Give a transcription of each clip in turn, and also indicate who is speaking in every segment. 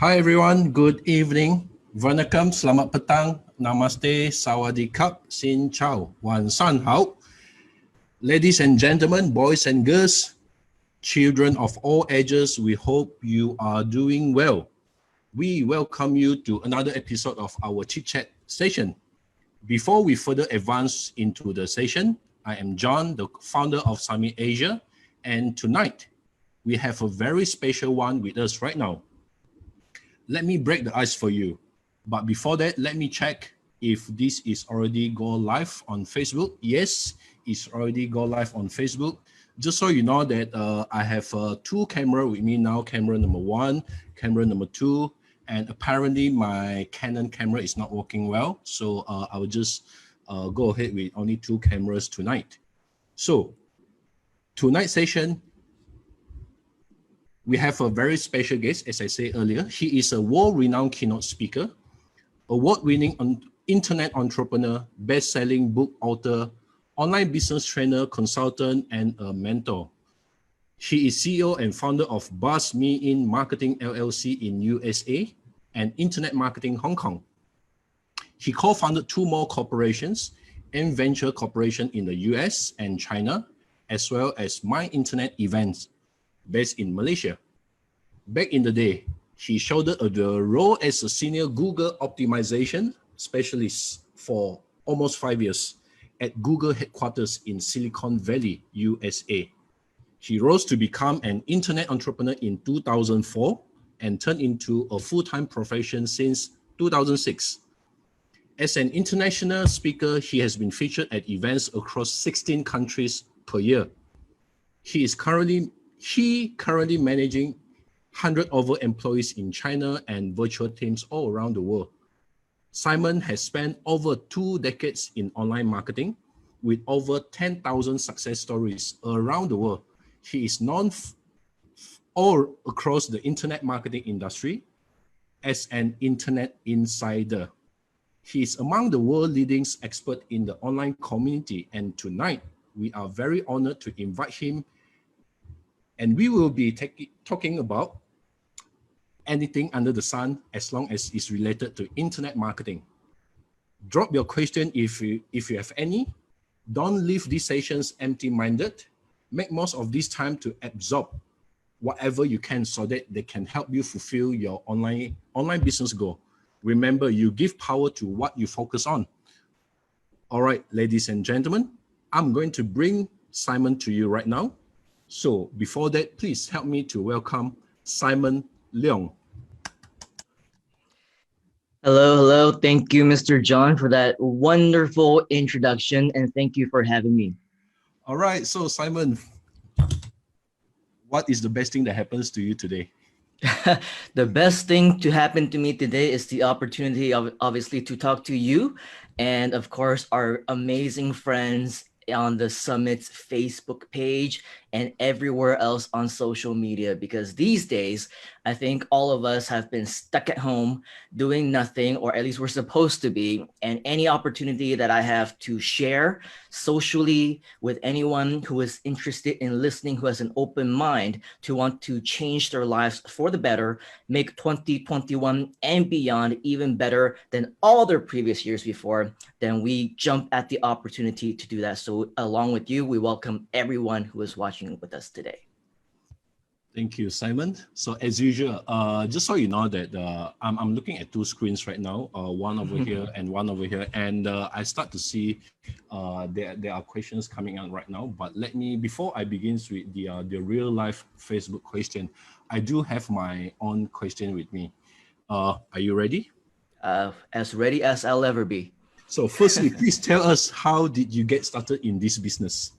Speaker 1: Hi everyone, good evening. Vanakkam, selamat petang, namaste, sawadee-kap, xin chao, wan san hao. Ladies and gentlemen, boys and girls, children of all ages, we hope you are doing well. We welcome you to another episode of our Chit Chat session. Before we further advance into the session, I am John, the founder of summitasia, and tonight we have a very special one with us right now. Let me break the ice for you. But before that, let me check if this is already go live on Facebook. Yes, it's already go live on Facebook. Just so you know that I have two cameras with me now, camera number 1, camera number 2, and apparently my Canon camera is not working well. So I will just go ahead with only 2 cameras tonight. So tonight's session, we have a very special guest, as I said earlier. He is a world-renowned keynote speaker, award-winning internet entrepreneur, best-selling book author, online business trainer, consultant, and a mentor. He is CEO and founder of Buzz Me In Marketing LLC in USA and Internet Marketing Hong Kong. He co-founded 2 more corporations, M Venture Corporation in the US and China, as well as My Internet Events, based in Malaysia. Back in the day, he shouldered the role as a senior Google optimization specialist for almost 5 years at Google headquarters in Silicon Valley, USA. He rose to become an internet entrepreneur in 2004 and turned into a full-time profession since 2006. As an international speaker, he has been featured at events across 16 countries per year. He currently managing 100 over employees in China and virtual teams all around the world. Simon has spent over 2 decades in online marketing with over 10,000 success stories around the world. He is known all across the internet marketing industry as an internet insider. He is among the world leading experts in the online community, and tonight we are very honored to invite him, and we will be talking about anything under the sun as long as it's related to internet marketing. Drop your question if you have any. Don't leave these sessions empty-minded. Make most of this time to absorb whatever you can so that they can help you fulfill your online business goal. Remember, you give power to what you focus on. All right, ladies and gentlemen, I'm going to bring Simon to you right now. So before that, please help me to welcome Simon Leung.
Speaker 2: Hello. Thank you, Mr. John, for that wonderful introduction, and thank you for having me.
Speaker 1: All right, so Simon, what is the best thing that happens to you today?
Speaker 2: The best thing to happen to me today is the opportunity of obviously to talk to you and of course our amazing friends on the Summit's Facebook page and everywhere else on social media, because these days I think all of us have been stuck at home doing nothing, or at least we're supposed to be, and any opportunity that I have to share socially with anyone who is interested in listening, who has an open mind to want to change their lives for the better, make 2021 and beyond even better than all their previous years before, then we jump at the opportunity to do that. So along with you, we welcome everyone who is watching with us today.
Speaker 1: Thank you, Simon. So as usual, just so you know that I'm looking at 2 screens right now, one over here and one over here, and I start to see there are questions coming out right now. But let me, before I begin with the real life Facebook question, I do have my own question with me. Are you ready?
Speaker 2: As ready as I'll ever be.
Speaker 1: So firstly, please tell us, how did you get started in this business?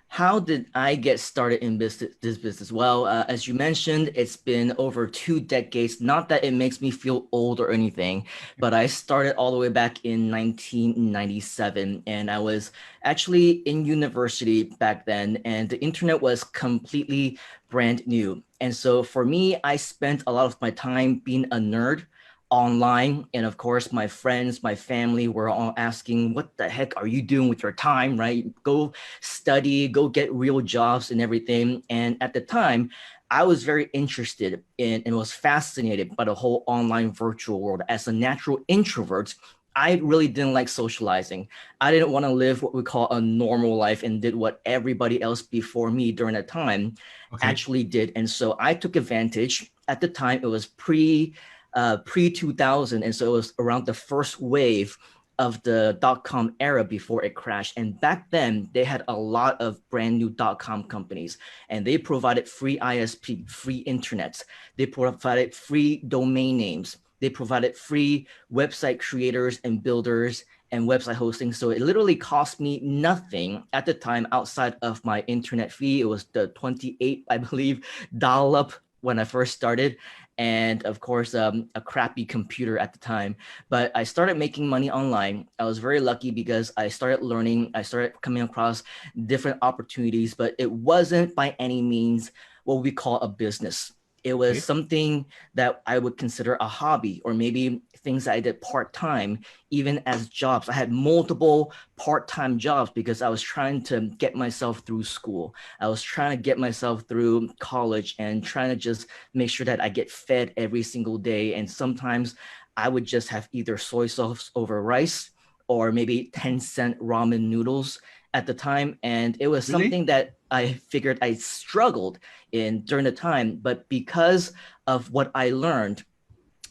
Speaker 2: How did I get started in this business? Well, as you mentioned, it's been over 2 decades. Not that it makes me feel old or anything, but I started all the way back in 1997, and I was actually in university back then, and the internet was completely brand new. And so for me, I spent a lot of my time being a nerd online. And of course, my friends, my family were all asking, what the heck are you doing with your time, right? Go study, go get real jobs and everything. And at the time, I was very interested in and was fascinated by the whole online virtual world. As a natural introvert, I really didn't like socializing. I didn't want to live what we call a normal life and did what everybody else before me during that time
Speaker 1: Okay.
Speaker 2: actually did. And so I took advantage. At the time, it was pre 2000, and so it was around the first wave of the dot-com era before it crashed. And back then, they had a lot of brand new dot-com companies, and they provided free ISP, free internet. They provided free domain names. They provided free website creators and builders and website hosting. So it literally cost me nothing at the time outside of my internet fee. It was the 28, I believe, dial-up when I first started, and of course, a crappy computer at the time. But I started making money online. I was very lucky because I started learning, I started coming across different opportunities, but it wasn't by any means what we call a business. It was
Speaker 1: Okay.
Speaker 2: something that I would consider a hobby, or maybe things that I did part time, even as jobs. I had multiple part time jobs because I was trying to get myself through school. I was trying to get myself through college and trying to just make sure that I get fed every single day. And sometimes I would just have either soy sauce over rice or maybe 10-cent ramen noodles at the time. And it was
Speaker 1: Really?
Speaker 2: something that I figured I struggled in during the time. But because of what I learned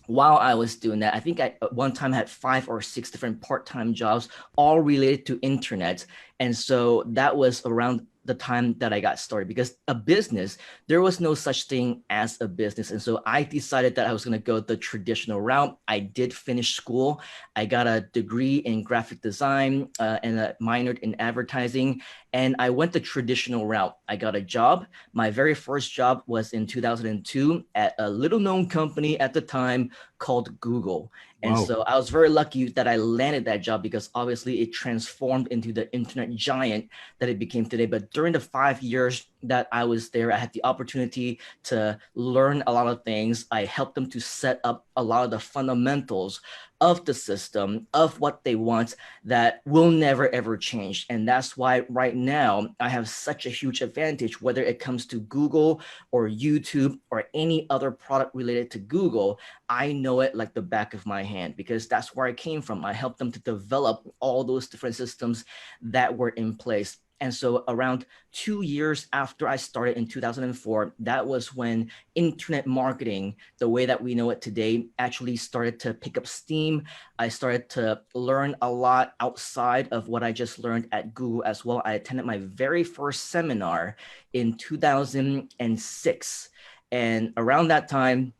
Speaker 2: while I was doing that, I think I at one time had 5 or 6 different part-time jobs, all related to internet. And so that was around the time that I got started, because a business, there was no such thing as a business. And so I decided that I was going to go the traditional route. I did finish school. I got a degree in graphic design and a minored in advertising. And I went the traditional route. I got a job. My very first job was in 2002 at a little known company at the time called Google. And
Speaker 1: Wow.
Speaker 2: so I was very lucky that I landed that job, because obviously it transformed into the internet giant that it became today. But during the 5 years that I was there, I had the opportunity to learn a lot of things. I helped them to set up a lot of the fundamentals of the system, of what they want, that will never ever change. And that's why right now I have such a huge advantage, whether it comes to Google or YouTube or any other product related to Google. I know it like the back of my hand, because that's where I came from. I helped them to develop all those different systems that were in place. And so around 2 years after I started in 2004, that was when internet marketing, the way that we know it today, actually started to pick up steam. I started to learn a lot outside of what I just learned at Google as well. I attended my very first seminar in 2006. And around that time,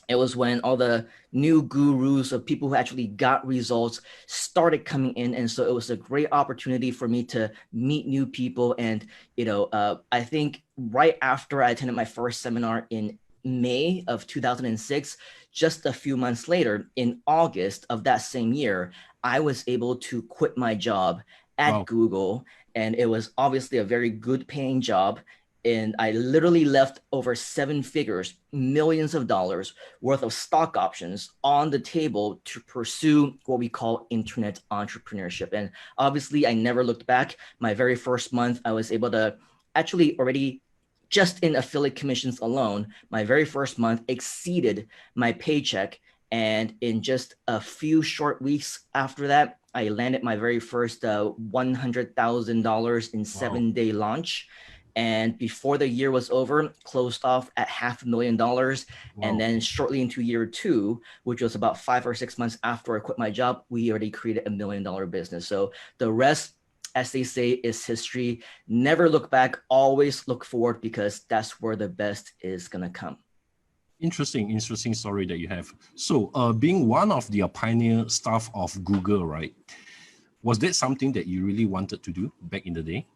Speaker 2: it was when all the new gurus of people who actually got results started coming in. And so it was a great opportunity for me to meet new people. And, I think right after I attended my first seminar in May of 2006, just a few months later, in August of that same year, I was able to quit my job at
Speaker 1: Wow.
Speaker 2: Google. And it was obviously a very good paying job. And I literally left over 7 figures, millions of dollars worth of stock options on the table to pursue what we call internet entrepreneurship. And obviously, I never looked back. My very first month, I was able to actually already, just in affiliate commissions alone, my very first month exceeded my paycheck. And in just a few short weeks after that, I landed my very first $100,000 in
Speaker 1: Wow.
Speaker 2: 7-day launch. And before the year was over, closed off at $500,000. And
Speaker 1: Wow.
Speaker 2: then shortly into year two, which was about 5 or 6 months after I quit my job, we already created $1 million business. So the rest, as they say, is history. Never look back, always look forward, because that's where the best is going to come.
Speaker 1: Interesting story that you have. So, being one of the pioneer staff of Google, right? Was that something that you really wanted to do back in the day?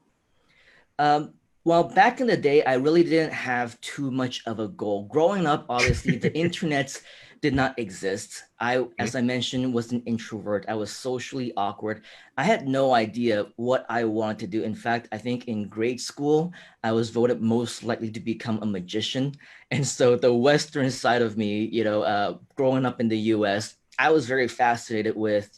Speaker 2: Well, back in the day, I really didn't have too much of a goal. Growing up, obviously, the internet did not exist. As
Speaker 1: Okay.
Speaker 2: I mentioned, was an introvert. I was socially awkward. I had no idea what I wanted to do. In fact, I think in grade school, I was voted most likely to become a magician. And so the Western side of me, growing up in the US, I was very fascinated with,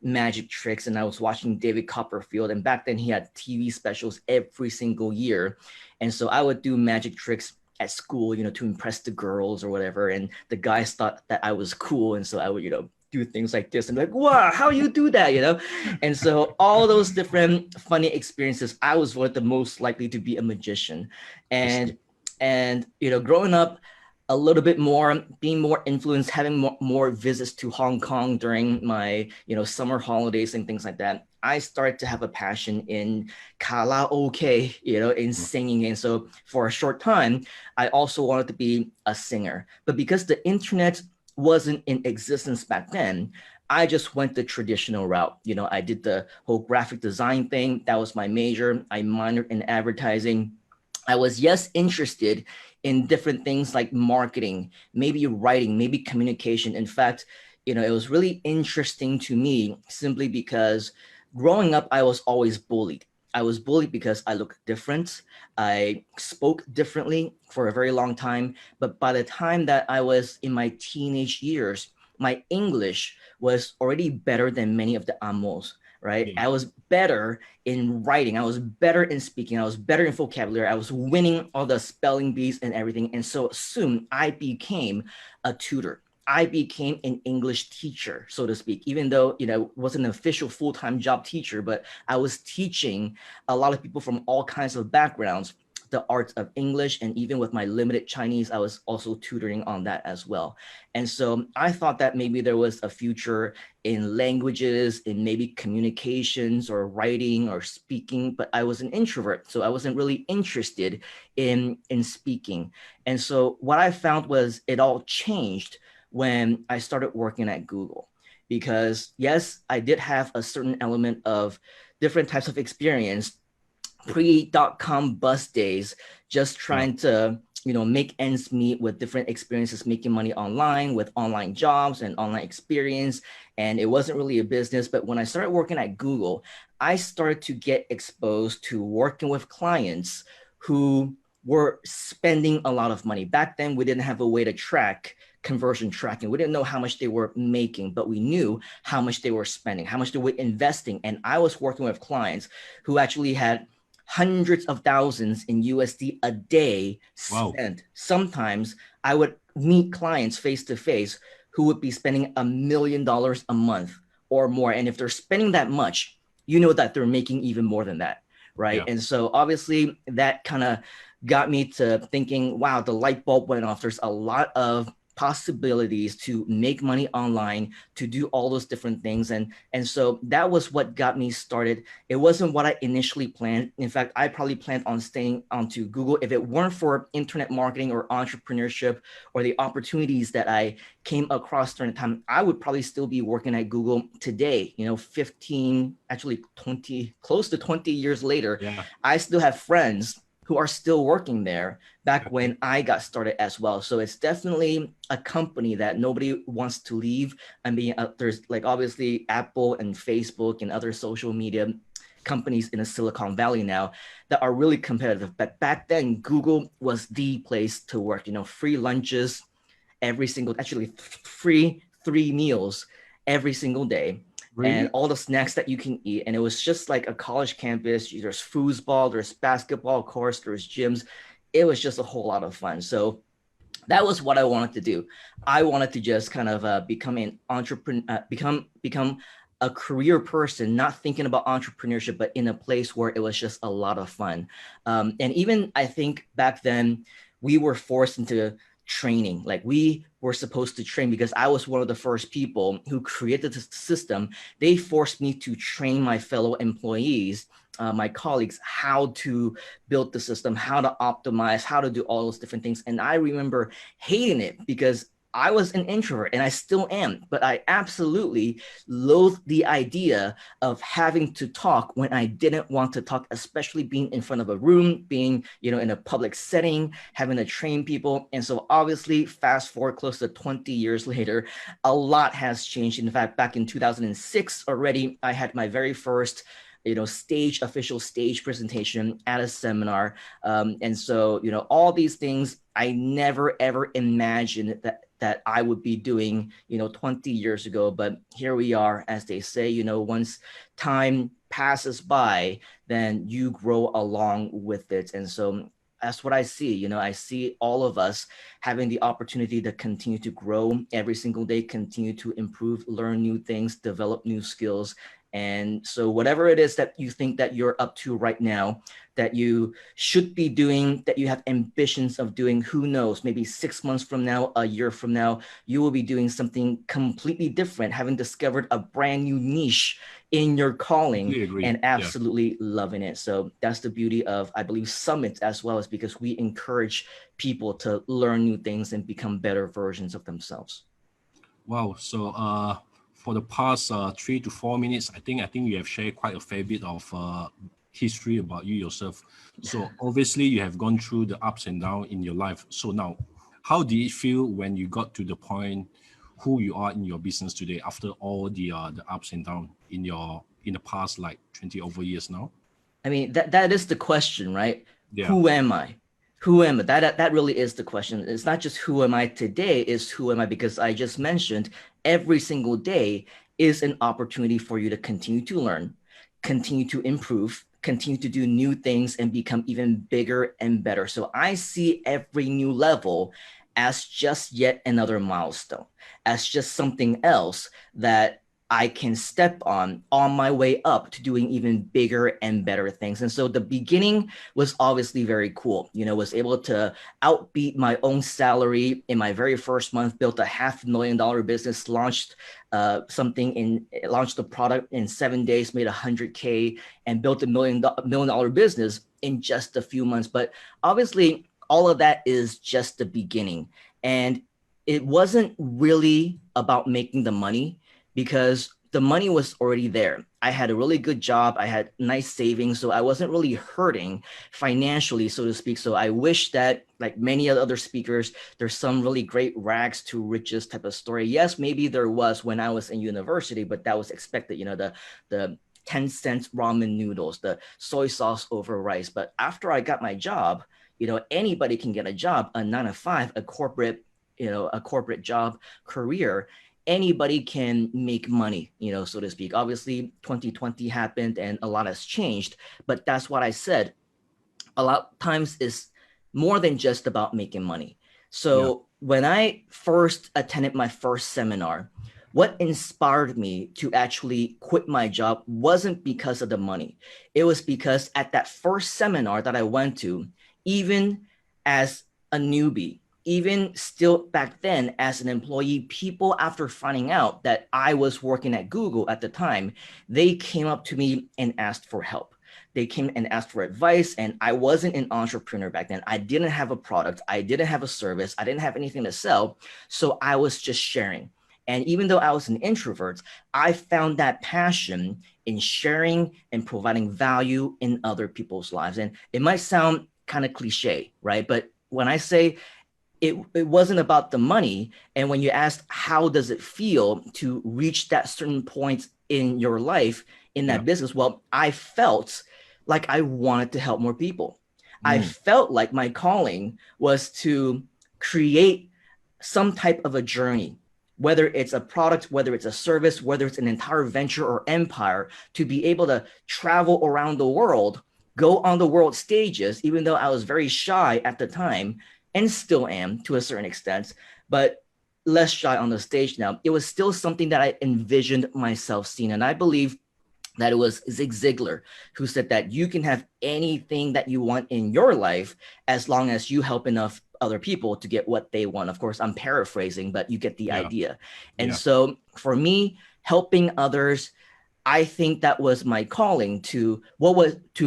Speaker 2: magic tricks, and I was watching David Copperfield. And back then he had TV specials every single year. And so I would do magic tricks at school, to impress the girls or whatever. And the guys thought that I was cool. And so I would, do things like this and be like, wow, how you do that, And so all those different funny experiences, I was what the most likely to be a magician. And growing up a little bit more, being more influenced, having more visits to Hong Kong during my, summer holidays and things like that, I started to have a passion in karaoke, in singing. And so for a short time, I also wanted to be a singer. But because the internet wasn't in existence back then, I just went the traditional route. I did the whole graphic design thing. That was my major. I minored in advertising. I was, yes, interested in different things like marketing, maybe writing, maybe communication. In fact, it was really interesting to me simply because growing up, I was always bullied. I was bullied because I looked different. I spoke differently for a very long time. But by the time that I was in my teenage years, my English was already better than many of the amos, right?
Speaker 1: Yeah.
Speaker 2: I was better in writing. I was better in speaking. I was better in vocabulary. I was winning all the spelling bees and everything. And so soon I became a tutor. I became an English teacher, so to speak, even though, wasn't an official full-time job teacher, but I was teaching a lot of people from all kinds of backgrounds the art of English. And even with my limited Chinese, I was also tutoring on that as well. And so I thought that maybe there was a future in languages, in maybe communications or writing or speaking, but I was an introvert. So I wasn't really interested in speaking. And so what I found was it all changed when I started working at Google. Because yes, I did have a certain element of different types of experience pre.com bust days, just trying to, make ends meet with different experiences, making money online with online jobs and online experience. And it wasn't really a business. But when I started working at Google, I started to get exposed to working with clients who were spending a lot of money. Back then, we didn't have a way to track conversion tracking. We didn't know how much they were making, but we knew how much they were spending, how much they were investing. And I was working with clients who actually had hundreds of thousands in USD a day spent. Wow. Sometimes I would meet clients face to face who would be spending $1 million a month or more. And if they're spending that much, that they're making even more than that, right? Yeah. And so obviously that kind of got me to thinking, wow, the light bulb went off. There's a lot of possibilities to make money online, to do all those different things. And so that was what got me started. It wasn't what I initially planned. In fact, I probably planned on staying onto Google. If it weren't for internet marketing or entrepreneurship or the opportunities that I came across during the time, I would probably still be working at Google today, 15, actually 20, close to 20 years later. Yeah. I still have friends who are still working there back when I got started as well. So it's definitely a company that nobody wants to leave. I mean, there's like obviously Apple and Facebook and other social media companies in the Silicon Valley now that are really competitive. But back then, Google was the place to work, free lunches every single, actually free 3 meals every single day. Really? And all the snacks that you can eat. And it was just like a college campus. There's foosball, there's basketball course, there's gyms. It was just a whole lot of fun. So that was what I wanted to do. I wanted to just kind of become an entrepreneur, become a career person, not thinking about entrepreneurship, but in a place where it was just a lot of fun. And even I think back then we were forced into training. Like we were supposed to train because I was one of the first people who created the system. They forced me to train my fellow employees, my colleagues, how to build the system, how to optimize, how to do all those different things. And I remember hating it because I was an introvert and I still am, but I absolutely loathed the idea of having to talk when I didn't want to talk, especially being in front of a room, being, in a public setting, having to train people. And so obviously fast forward close to 20 years later, a lot has changed. In fact, back in 2006 already, I had my very first official stage presentation at a seminar. And so, all these things I never, ever imagined that I would be doing, 20 years ago. But here we are, as they say, once time passes by, then you grow along with it. And so that's what I see. You know, I see all of us having the opportunity to continue to grow every single day, continue to improve, learn new things, develop new skills. And so whatever it is that you think that you're up to right now, that you should be doing, that you have ambitions of doing, who knows, maybe 6 months from now, a year from now, you will be doing something completely different, having discovered a brand new niche in your calling and absolutely loving it. So that's the beauty of, I believe, summits as well, is because we encourage people to learn new things and become better versions of themselves.
Speaker 1: Wow. So for the past 3 to 4 minutes, I think you have shared quite a fair bit of history about you yourself. So obviously you have gone through the ups and downs in your life. So now, how did it feel when you got to the point who you are in your business today after all the ups and downs in the past like 20 over years now?
Speaker 2: I mean, that is the question, right?
Speaker 1: Yeah.
Speaker 2: Who am I? Who am I? That really is the question. It's not just who am I today, it's who am I, because I just mentioned every single day is an opportunity for you to continue to learn, continue to improve, continue to do new things, and become even bigger and better. So I see every new level as just yet another milestone, as just something else that I can step on my way up to doing even bigger and better things. And so the beginning was obviously very cool. You know, was able to outbeat my own salary in my very first month, built a $500,000 business, launched launched the product in 7 days, made 100K, and built a $1 million business in just a few months. But obviously all of that is just the beginning. And it wasn't really about making the money, because the money was already there. I had a really good job. I had nice savings. So I wasn't really hurting financially, so to speak. So I wish that, like many other speakers, there's some really great rags to riches type of story. Yes, maybe there was when I was in university, but that was expected, you know, the 10 cents ramen noodles, the soy sauce over rice. But after I got my job, you know, anybody can get a job, a 9 to 5, a corporate job, career. Anybody can make money, you know, so to speak. Obviously 2020 happened and a lot has changed, but that's what I said. A lot of times is more than just about making money. So when I first attended my first seminar, what inspired me to actually quit my job wasn't because of the money. It was because at that first seminar that I went to, even as a newbie, even still back then as an employee, people, after finding out that I was working at Google at the time, they came up to me and asked for help. They came and asked for advice, and I wasn't an entrepreneur back then. I didn't have a product. I didn't have a service. I didn't have anything to sell. So I was just sharing. And even though I was an introvert, I found that passion in sharing and providing value in other people's lives. And it might sound kind of cliche, right? But when I say it wasn't about the money. And when you asked, how does it feel to reach that certain point in your life, in that business? Well, I felt like I wanted to help more people. I felt like my calling was to create some type of a journey, whether it's a product, whether it's a service, whether it's an entire venture or empire, to be able to travel around the world, go on the world stages, even though I was very shy at the time, and still am to a certain extent, but less shy on the stage now. It was still something that I envisioned myself seeing. And I believe that it was Zig Ziglar who said that you can have anything that you want in your life as long as you help enough other people to get what they want. Of course, I'm paraphrasing, but you get the idea. And so for me, helping others, I think that was my calling to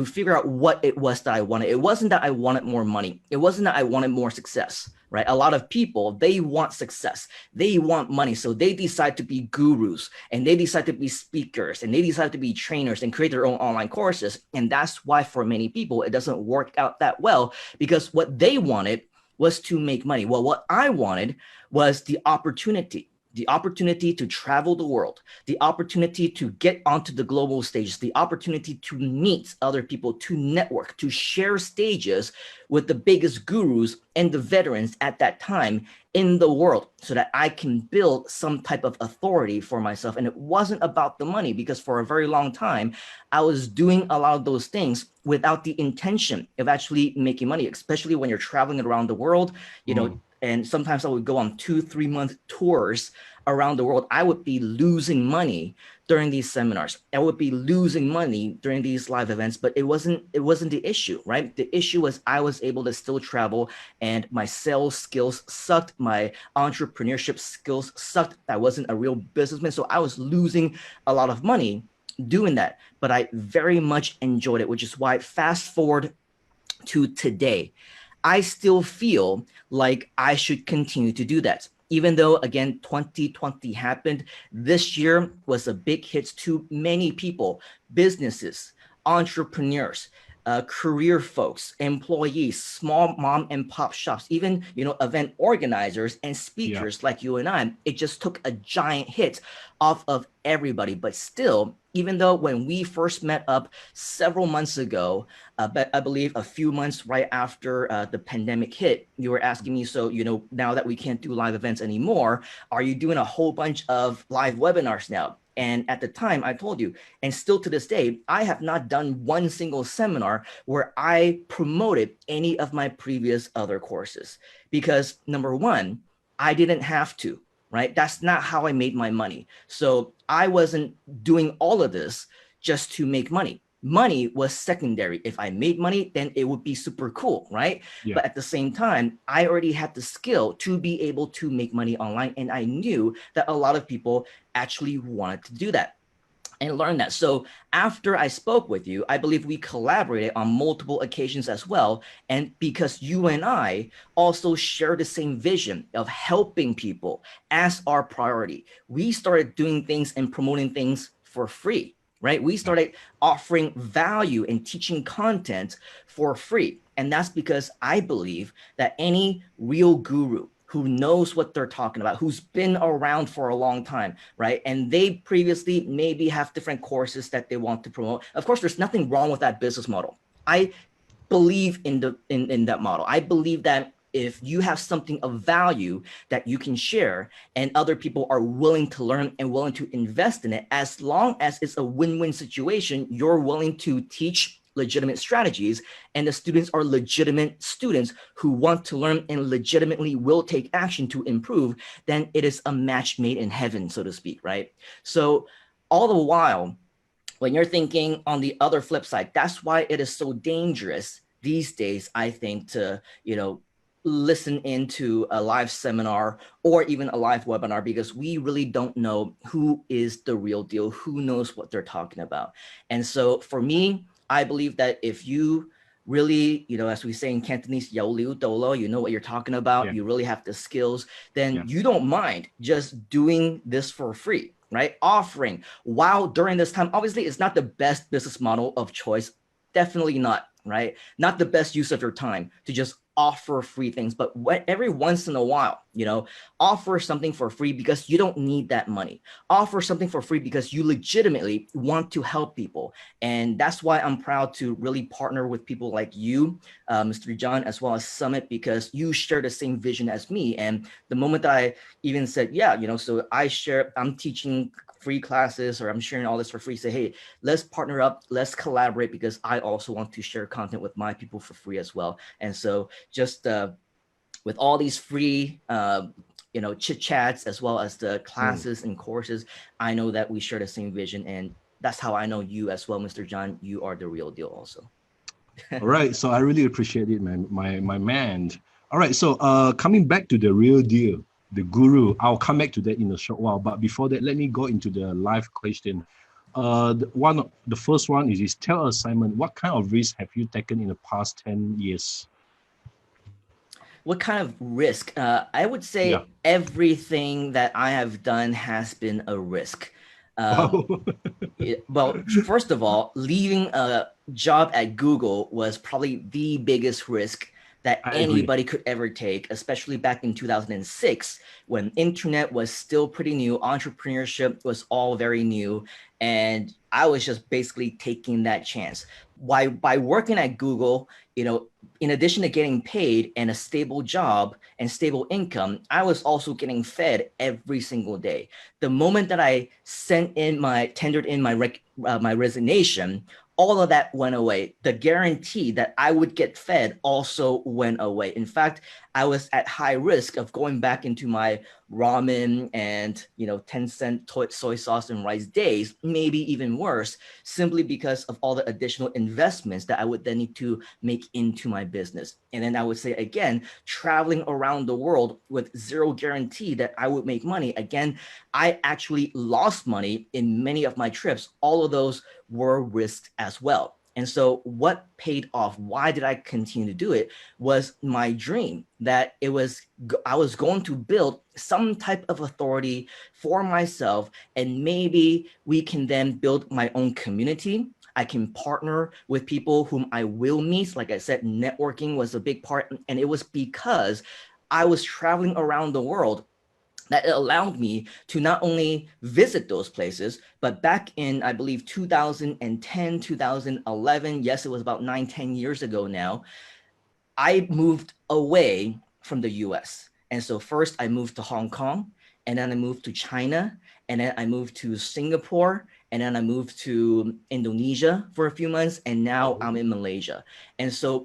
Speaker 2: figure out what it was that I wanted. It wasn't that I wanted more money. It wasn't that I wanted more success, right? A lot of people, they want success. They want money. So they decide to be gurus, and they decide to be speakers, and they decide to be trainers and create their own online courses. And that's why for many people, it doesn't work out that well, because what they wanted was to make money. Well, what I wanted was the opportunity, the opportunity to travel the world, the opportunity to get onto the global stage, the opportunity to meet other people, to network, to share stages with the biggest gurus and the veterans at that time in the world, so that I can build some type of authority for myself. And it wasn't about the money, because for a very long time, I was doing a lot of those things without the intention of actually making money, especially when you're traveling around the world, you know, and sometimes I would go on 2-3 month tours around the world. I would be losing money during these seminars. I would be losing money during these live events, but it wasn't the issue, right? The issue was I was able to still travel, and my sales skills sucked. My entrepreneurship skills sucked. I wasn't a real businessman. So I was losing a lot of money doing that, but I very much enjoyed it, which is why fast forward to today, I still feel like I should continue to do that. Even though, again, 2020 happened, this year was a big hit to many people, businesses, entrepreneurs, career folks, employees, small mom and pop shops, even, you know, event organizers and speakers like you and I. It just took a giant hit off of everybody. But still, even though when we first met up several months ago, but I believe a few months right after the pandemic hit, you were asking me, so, you know, now that we can't do live events anymore, are you doing a whole bunch of live webinars now? And at the time I told you, and still to this day, I have not done one single seminar where I promoted any of my previous other courses, because number one, I didn't have to, right? That's not how I made my money. So I wasn't doing all of this just to make money. Money was secondary. If I made money, then it would be super cool, right? But at the same time, I already had the skill to be able to make money online. And I knew that a lot of people actually wanted to do that and learn that. So after I spoke with you, I believe we collaborated on multiple occasions as well. And because you and I also share the same vision of helping people as our priority, we started doing things and promoting things for free, right? We started offering value and teaching content for free. And that's because I believe that any real guru who knows what they're talking about, who's been around for a long time, right? And they previously maybe have different courses that they want to promote. Of course, there's nothing wrong with that business model. I believe in that model. I believe that if you have something of value that you can share and other people are willing to learn and willing to invest in it, as long as it's a win-win situation, you're willing to teach legitimate strategies, and the students are legitimate students who want to learn and legitimately will take action to improve, then it is a match made in heaven, so to speak, right? So all the while, when you're thinking on the other flip side, that's why it is so dangerous these days, I think, to, you know, listen into a live seminar or even a live webinar, because we really don't know who is the real deal, who knows what they're talking about. And so for me, I believe that if you really, you know, as we say in Cantonese, "Yao liu dou lo," you know what you're talking about, you really have the skills, then you don't mind just doing this for free, right? Offering while during this time, obviously it's not the best business model of choice, definitely not, right? Not the best use of your time to just offer free things, but every once in a while, you know, offer something for free because you don't need that money. Offer something for free because you legitimately want to help people. And that's why I'm proud to really partner with people like you, Mr. John, as well as Summit, because you share the same vision as me. And the moment that I even said, yeah, you know, so I'm teaching free classes, or I'm sharing all this for free, say, hey, let's partner up, let's collaborate, because I also want to share content with my people for free as well. And so just with all these free, you know, chit chats, as well as the classes and courses, I know that we share the same vision. And that's how I know you as well, Mr. John. You are the real deal also.
Speaker 1: All right. So I really appreciate it, man. My man. All right. So coming back to the real deal, the guru, I'll come back to that in a short while. But before that, let me go into the live question. The first one is tell us, Simon, what kind of risk have you taken in the past 10 years?
Speaker 2: What kind of risk? I would say everything that I have done has been a risk. Well, first of all, leaving a job at Google was probably the biggest risk that
Speaker 1: I agree.
Speaker 2: anybody could ever take, especially back in 2006 when internet was still pretty new, entrepreneurship was all very new, and I was just basically taking that chance. By working at Google, in addition to getting paid and a stable job and stable income, I was also getting fed every single day. The moment that I tendered in my resignation, all of that went away. The guarantee that I would get fed also went away. In fact, I was at high risk of going back into my ramen and 10-cent soy sauce and rice days, maybe even worse, simply because of all the additional investments that I would then need to make into my business. And then I would say again, traveling around the world with zero guarantee that I would make money. Again, I actually lost money in many of my trips. All of those were risked as well. And so what paid off, why did I continue to do it, was my dream that I was going to build some type of authority for myself, and maybe we can then build my own community. I can partner with people whom I will meet. Like I said, networking was a big part, and it was because I was traveling around the world that it allowed me to not only visit those places, but back in, I believe, 2010, 2011, yes, it was about 9-10 years ago now, I moved away from the US. And so first I moved to Hong Kong, and then I moved to China, and then I moved to Singapore, and then I moved to Indonesia for a few months, and now I'm in Malaysia. And so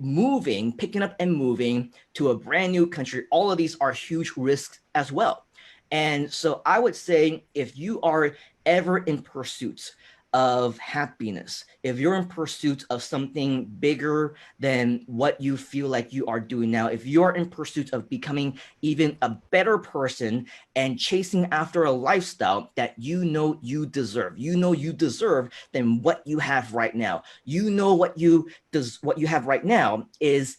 Speaker 2: picking up and moving to a brand new country, all of these are huge risks as well. And so I would say if you are ever in pursuit of happiness, if you're in pursuit of something bigger than what you feel like you are doing now, if you're in pursuit of becoming even a better person and chasing after a lifestyle that you deserve than what you have right now. What you have right now is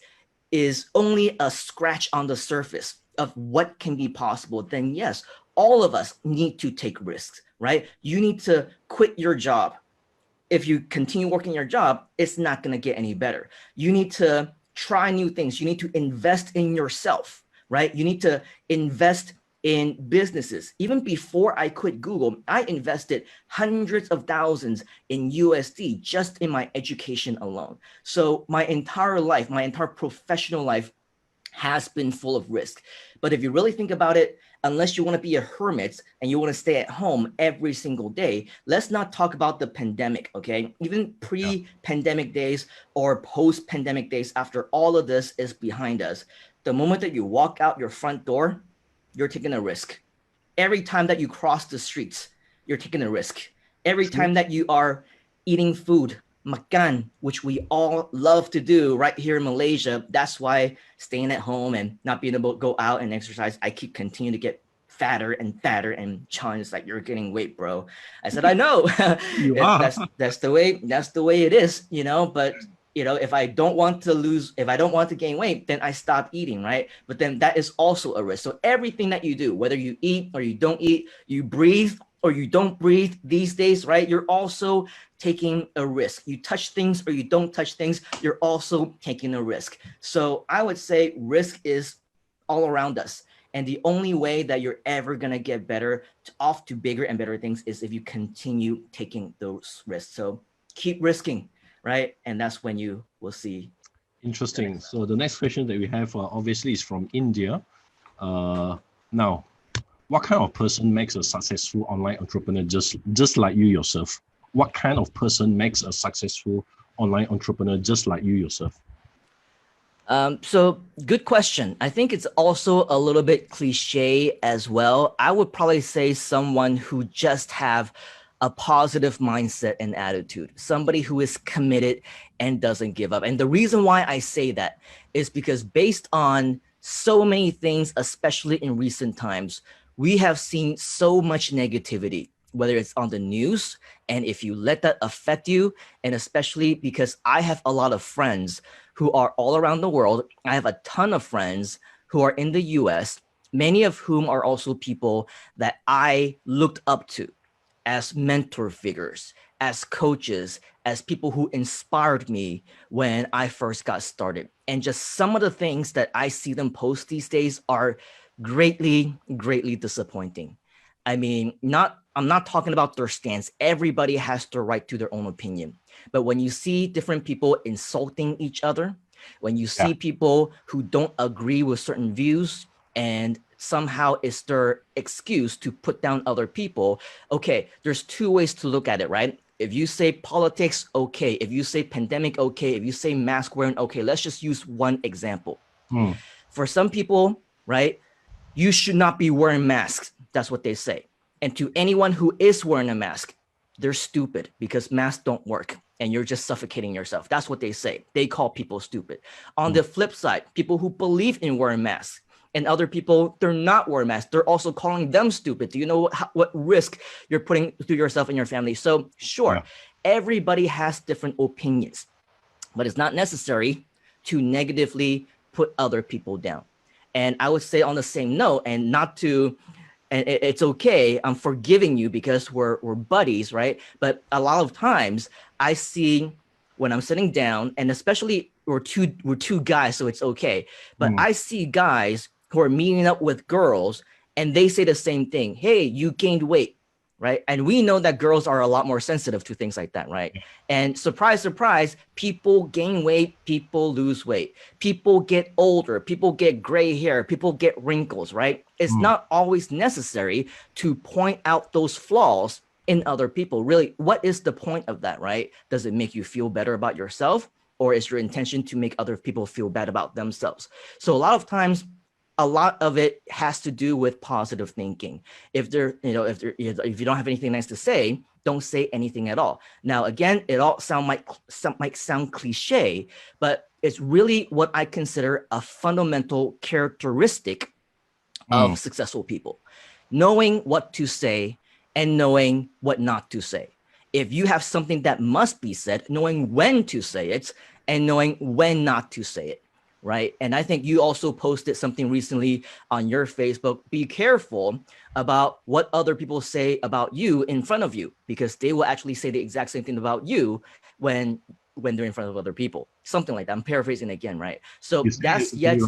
Speaker 2: only a scratch on the surface of what can be possible. Then yes, all of us need to take risks, right? You need to quit your job. If you continue working your job, it's not going to get any better. You need to try new things. You need to invest in yourself, right? You need to invest in businesses. Even before I quit Google, I invested hundreds of thousands in USD just in my education alone. So my entire life, my entire professional life has been full of risk. But if you really think about it, unless you want to be a hermit and you want to stay at home every single day, let's not talk about the pandemic, okay? Even pre-pandemic days or post-pandemic days, after all of this is behind us, the moment that you walk out your front door, you're taking a risk. Every time that you cross the streets, you're taking a risk. Every time that you are eating food, makan, which we all love to do right here in Malaysia. That's why staying at home and not being able to go out and exercise, I keep continuing to get fatter and fatter, and Chong is like, you're getting weight, bro. I said, I know. That's the way it is, but if I don't want to gain weight, then I stop eating, right? But then that is also a risk. So everything that you do, whether you eat or you don't eat, you breathe or you don't breathe these days, right? You're also taking a risk. You touch things or you don't touch things, you're also taking a risk. So I would say risk is all around us. And the only way that you're ever going to get better, off to bigger and better things, is if you continue taking those risks. So keep risking, right? And that's when you will see.
Speaker 1: Interesting. So the next question that we have obviously is from India. Now, what kind of person makes a successful online entrepreneur just like you yourself? What kind of person makes a successful online entrepreneur just like you yourself?
Speaker 2: So good question. I think it's also a little bit cliche as well. I would probably say someone who just have a positive mindset and attitude, somebody who is committed and doesn't give up. And the reason why I say that is because based on so many things, especially in recent times, we have seen so much negativity, whether it's on the news, and if you let that affect you, and especially because I have a lot of friends who are all around the world. I have a ton of friends who are in the US, many of whom are also people that I looked up to. as mentor figures, as coaches, as people who inspired me when I first got started. And just some of the things that I see them post these days are greatly, greatly disappointing. I mean, I'm not talking about their stance. Everybody has the right to their own opinion. But when you see different people insulting each other, when you see people who don't agree with certain views, and somehow it's their excuse to put down other people, okay, there's two ways to look at it, right? If you say politics, okay. If you say pandemic, okay. If you say mask wearing, okay. Let's just use one example. For some people, right, you should not be wearing masks. That's what they say. And to anyone who is wearing a mask, they're stupid because masks don't work and you're just suffocating yourself. That's what they say. They call people stupid. On the flip side, people who believe in wearing masks and other people, they're not wearing masks. They're also calling them stupid. Do you know what risk you're putting to yourself and your family? So sure, everybody has different opinions, but it's not necessary to negatively put other people down. And I would say on the same note, and not to, and it's okay, I'm forgiving you because we're buddies, right? But a lot of times I see when I'm sitting down, and especially we're two guys, so it's okay. But I see guys who are meeting up with girls and they say the same thing. Hey, you gained weight, right? And we know that girls are a lot more sensitive to things like that, right? And surprise, surprise, people gain weight, people lose weight, people get older, people get gray hair, people get wrinkles, right? It's not always necessary to point out those flaws in other people. Really, what is the point of that, right? Does it make you feel better about yourself, or is your intention to make other people feel bad about themselves? So a lot of times, a lot of it has to do with positive thinking. If if you don't have anything nice to say, don't say anything at all. Now, again, it all might sound cliche, but it's really what I consider a fundamental characteristic of successful people: knowing what to say and knowing what not to say. If you have something that must be said, knowing when to say it and knowing when not to say it. Right. And I think you also posted something recently on your Facebook. Be careful about what other people say about you in front of you, because they will actually say the exact same thing about you when they're in front of other people. Something like that. I'm paraphrasing again, right? So that's yet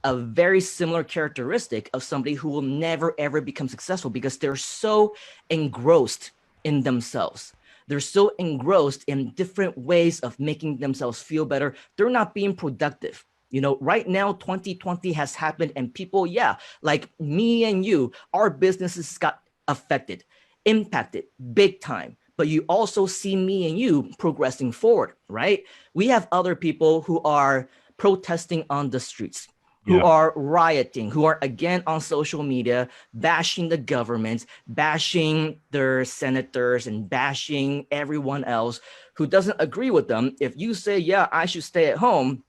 Speaker 2: a very similar characteristic of somebody who will never, ever become successful because they're so engrossed in themselves. They're so engrossed in different ways of making themselves feel better. They're not being productive. You know, right now, 2020 has happened and people, like me and you, our businesses got affected, impacted big time. But you also see me and you progressing forward, right? We have other people who are protesting on the streets, who are rioting, who are again on social media, bashing the government, bashing their senators and bashing everyone else who doesn't agree with them. If you say, yeah, I should stay at home,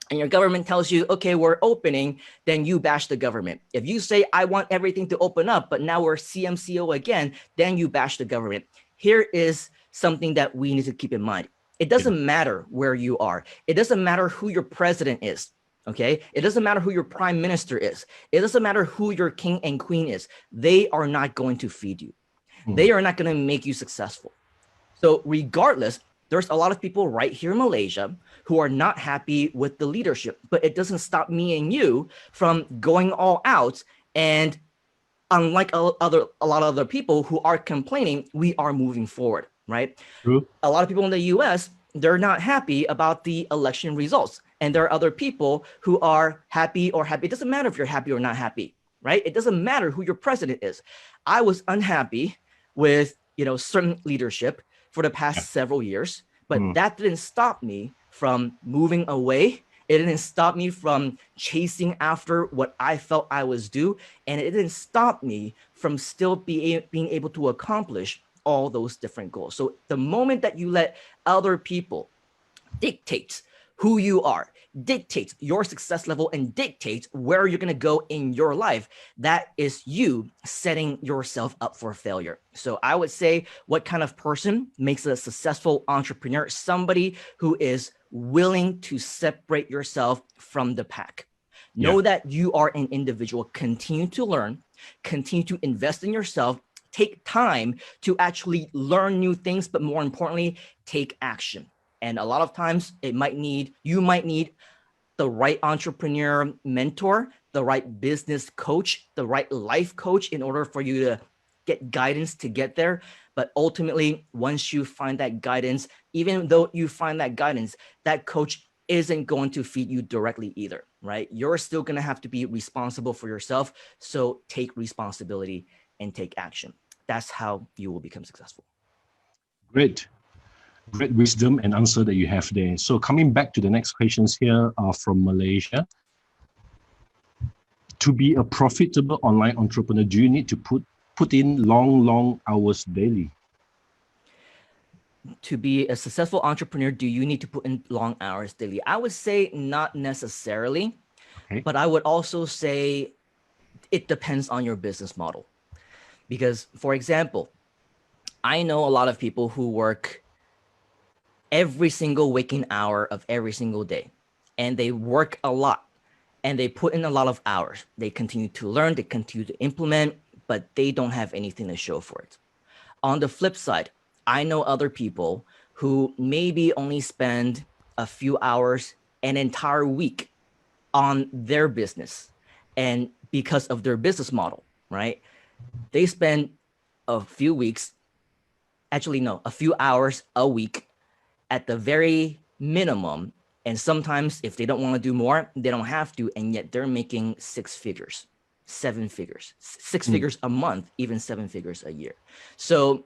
Speaker 2: and your government tells you, okay, we're opening, then you bash the government. If you say, I want everything to open up, but now we're CMCO again, then you bash the government. Here is something that we need to keep in mind. It doesn't matter where you are. It doesn't matter who your president is, okay? It doesn't matter who your prime minister is. It doesn't matter who your king and queen is. They are not going to feed you. They are not going to make you successful. So regardless, there's a lot of people right here in Malaysia who are not happy with the leadership, but it doesn't stop me and you from going all out. And unlike a lot of other people who are complaining, we are moving forward, right?
Speaker 1: True.
Speaker 2: A lot of people in the US, they're not happy about the election results. And there are other people who are happy or happy. It doesn't matter if you're happy or not happy, right? It doesn't matter who your president is. I was unhappy with, certain leadership for the past several years, but that didn't stop me from moving away. It didn't stop me from chasing after what I felt I was due. And it didn't stop me from still being able to accomplish all those different goals. So the moment that you let other people dictate who you are, dictate your success level, and dictate where you're going to go in your life, that is you setting yourself up for failure. So I would say, what kind of person makes a successful entrepreneur? Somebody who is willing to separate yourself from the pack. Know that you are an individual. Continue to learn, continue to invest in yourself, take time to actually learn new things, but more importantly, take action. And a lot of times you might need the right entrepreneur mentor, the right business coach, the right life coach in order for you to get guidance to get there. But ultimately, once you find that guidance, even though you find that guidance, that coach isn't going to feed you directly either, right? You're still going to have to be responsible for yourself. So take responsibility and take action. That's how you will become successful.
Speaker 1: Great. Great wisdom and answer that you have there. So coming back to the next questions here from Malaysia. To be a profitable online entrepreneur, do you need to put in long hours daily?
Speaker 2: To be a successful entrepreneur, do you need to put in long hours daily? I would say not necessarily, okay. But I would also say it depends on your business model. Because, for example, I know a lot of people who work every single waking hour of every single day, and they work a lot, and they put in a lot of hours. They continue to learn, they continue to implement, but they don't have anything to show for it. On the flip side, I know other people who maybe only spend a few hours an entire week on their business. And because of their business model, right? They spend a few hours a week at the very minimum. And sometimes if they don't want to do more, they don't have to. And yet they're making 6 figures, 7 figures, 6 figures a month, even 7 figures a year. So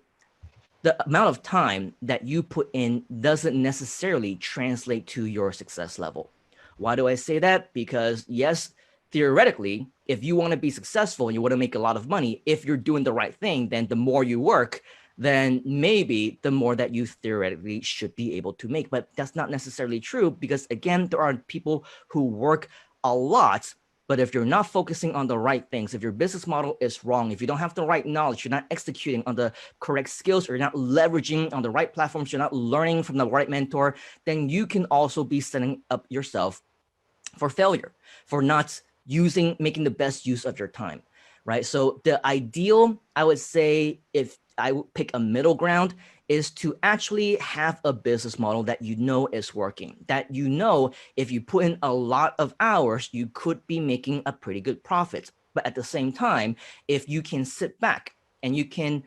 Speaker 2: the amount of time that you put in doesn't necessarily translate to your success level. Why do I say that? Because yes, theoretically, if you want to be successful and you want to make a lot of money, if you're doing the right thing, then the more you work, then maybe the more that you theoretically should be able to make. But that's not necessarily true because, again, there are people who work a lot. But if you're not focusing on the right things, if your business model is wrong, if you don't have the right knowledge, you're not executing on the correct skills, or you're not leveraging on the right platforms, you're not learning from the right mentor, then you can also be setting up yourself for failure, for not making the best use of your time, right? So the ideal, I would say, if I would pick a middle ground, is to actually have a business model that you know is working, that you know if you put in a lot of hours, you could be making a pretty good profit. But at the same time, if you can sit back and you can,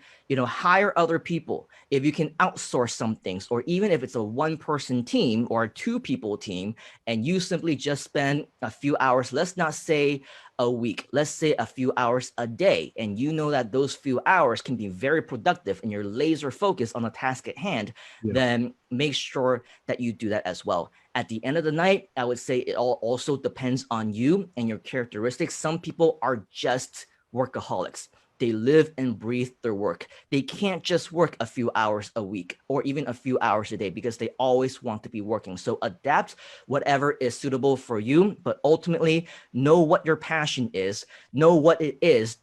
Speaker 2: hire other people, if you can outsource some things, or even if it's a 1-person team or a 2-people team, and you simply just spend a few hours, let's not say a week, let's say a few hours a day, and you know that those few hours can be very productive and you're laser focused on the task at hand, then make sure that you do that as well. At the end of the night, I would say it all also depends on you and your characteristics. Some people are just workaholics. They live and breathe their work. They can't just work a few hours a week or even a few hours a day because they always want to be working. So adapt whatever is suitable for you, but ultimately know what your passion is, know what it is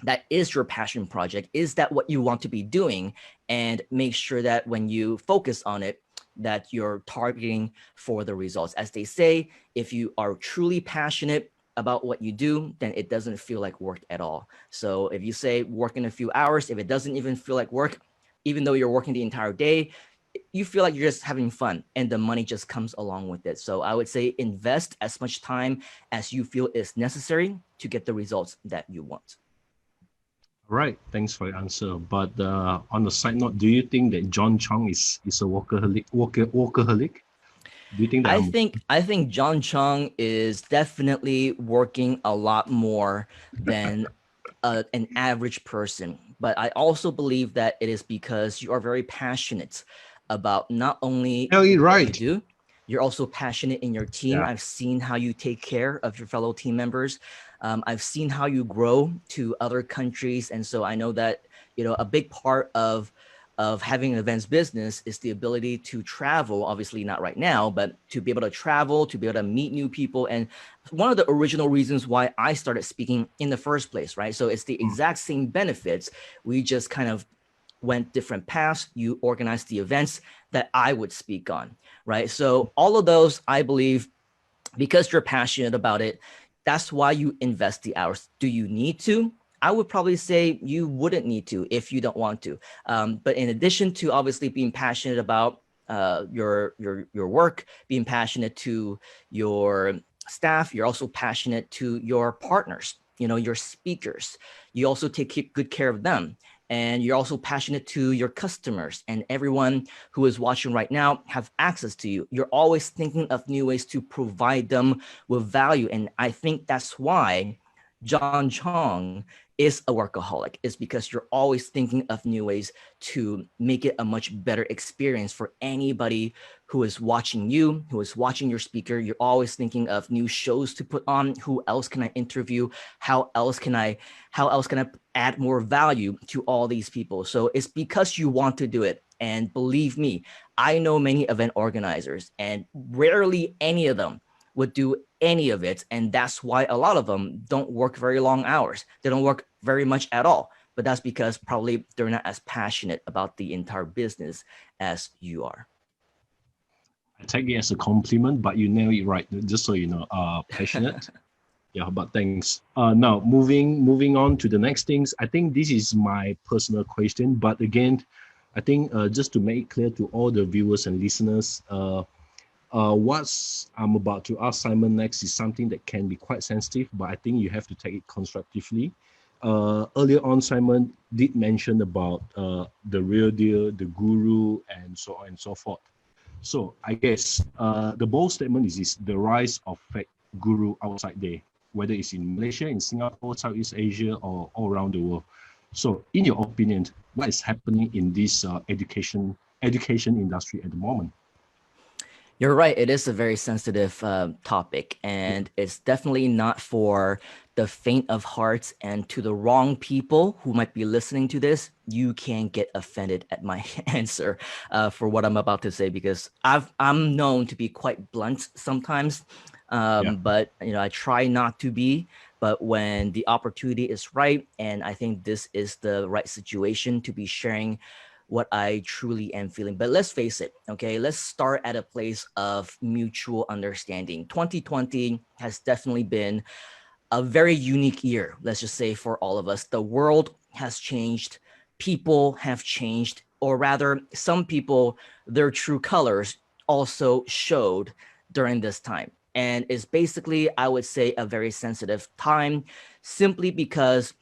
Speaker 2: that is your passion project. Is that what you want to be doing? And make sure that when you focus on it, that you're targeting for the results. As they say, if you are truly passionate about what you do, then it doesn't feel like work at all. So if you say work in a few hours, if it doesn't even feel like work, even though you're working the entire day, you feel like you're just having fun and the money just comes along with it. So I would say invest as much time as you feel is necessary to get the results that you want.
Speaker 1: Right, thanks for your answer. But on the side note, do you think that John Chong is a workaholic? Do you think that
Speaker 2: I think John Chong is definitely working a lot more than an average person. But I also believe that it is because you are very passionate about not only what you do, you're also passionate in your team. I've seen how you take care of your fellow team members. I've seen how you grow to other countries. And so I know that, a big part of having an events business is the ability to travel, obviously not right now, but to be able to travel, to be able to meet new people. And one of the original reasons why I started speaking in the first place, right? So it's the exact same benefits. We just kind of went different paths. You organized the events that I would speak on, right? So all of those, I believe, because you're passionate about it, that's why you invest the hours. Do you need to? I would probably say you wouldn't need to if you don't want to. But in addition to obviously being passionate about your work, being passionate to your staff, you're also passionate to your partners, your speakers. You also keep good care of them. And you're also passionate to your customers, and everyone who is watching right now have access to you. You're always thinking of new ways to provide them with value. And I think that's why John Chong is a workaholic, is because you're always thinking of new ways to make it a much better experience for anybody who is watching you, who is watching your speaker. You're always thinking of new shows to put on. Who else can I interview? How else can I add more value to all these people? So it's because you want to do it. And believe me, I know many event organizers, and rarely any of them would do any of it. And that's why a lot of them don't work very long hours. They don't work very much at all. But that's because probably they're not as passionate about the entire business as you are.
Speaker 1: I take it as a compliment, but you nailed it right. Just so you know, passionate. Yeah, but thanks. Now moving on to the next things. I think this is my personal question, but again, I think just to make it clear to all the viewers and listeners, what I'm about to ask Simon next is something that can be quite sensitive, but I think you have to take it constructively. Earlier on, Simon did mention about the real deal, the guru, and so on and so forth. So I guess the bold statement is this: the rise of fake guru outside there, whether it's in Malaysia, in Singapore, Southeast Asia, or all around the world. So in your opinion, what is happening in this education industry at the moment?
Speaker 2: You're right. It is a very sensitive topic, and it's definitely not for the faint of hearts. And to the wrong people who might be listening to this, you can get offended at my answer for what I'm about to say, because I'm known to be quite blunt sometimes, but I try not to be. But when the opportunity is right, and I think this is the right situation to be sharing what I truly am feeling. But let's face it, okay? Let's start at a place of mutual understanding. 2020 has definitely been a very unique year, let's just say, for all of us. The world has changed. People have changed, or rather, some people, their true colors also showed during this time. And it's basically, I would say, a very sensitive time, simply because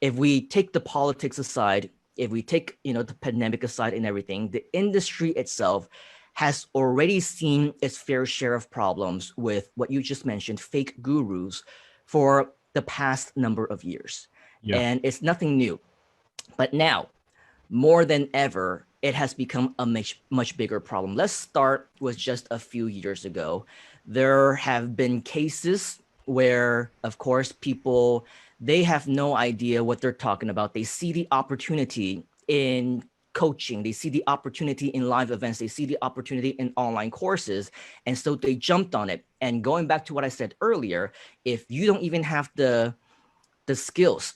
Speaker 2: if we take the politics aside, if we take the pandemic aside and everything, the industry itself has already seen its fair share of problems with what you just mentioned, fake gurus, for the past number of years. And it's nothing new. But now, more than ever, it has become a much bigger problem. Let's start with just a few years ago. There have been cases where, of course, people, they have no idea what they're talking about. They see the opportunity in coaching. They see the opportunity in live events. They see the opportunity in online courses. And so they jumped on it. And going back to what I said earlier, if you don't even have the skills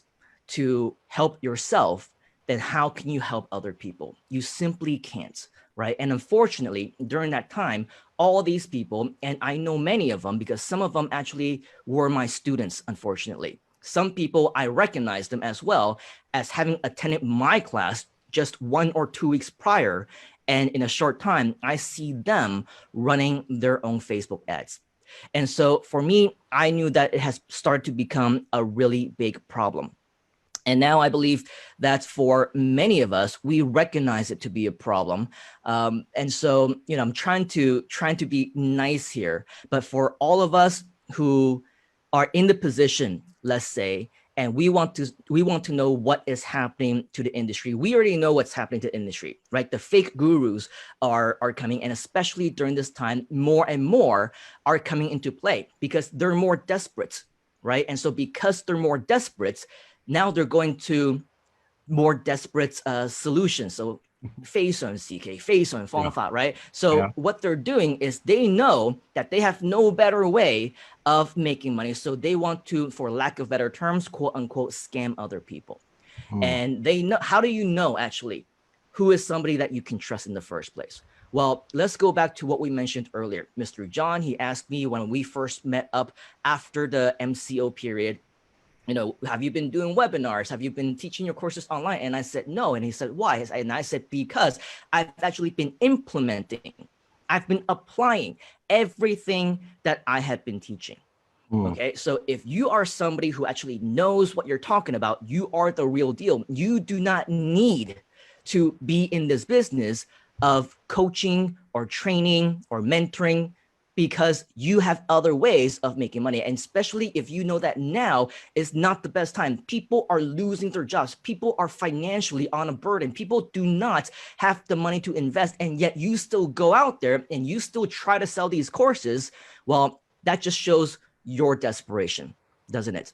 Speaker 2: to help yourself, then how can you help other people? You simply can't, right? And unfortunately, during that time, all these people, and I know many of them because some of them actually were my students, unfortunately. Some people, I recognize them as well as having attended my class just 1 or 2 weeks prior. And in a short time, I see them running their own Facebook ads. And so for me, I knew that it has started to become a really big problem. And now I believe that for many of us, we recognize it to be a problem. And so, I'm trying to be nice here, but for all of us who are in the position, let's say, and we want to know what is happening to the industry. We already know what's happening to the industry, right? The fake gurus are coming, and especially during this time, more and more are coming into play because they're more desperate, right? And so because they're more desperate, now they're going to more desperate solutions. So face on CK, face on Fong Fa, right? So what they're doing is they know that they have no better way of making money. So they want to, for lack of better terms, quote unquote, scam other people. And they know, how do you know actually who is somebody that you can trust in the first place? Well, let's go back to what we mentioned earlier. Mr. John, he asked me when we first met up after the MCO period, have you been doing webinars? Have you been teaching your courses online? And I said, no. And he said, why? And I said, because I've actually been implementing, I've been applying everything that I have been teaching. Okay, so if you are somebody who actually knows what you're talking about, you are the real deal. You do not need to be in this business of coaching or training or mentoring, because you have other ways of making money. And especially if you know that now is not the best time. People are losing their jobs. People are financially on a burden. People do not have the money to invest. And yet you still go out there and you still try to sell these courses. Well, that just shows your desperation, doesn't it?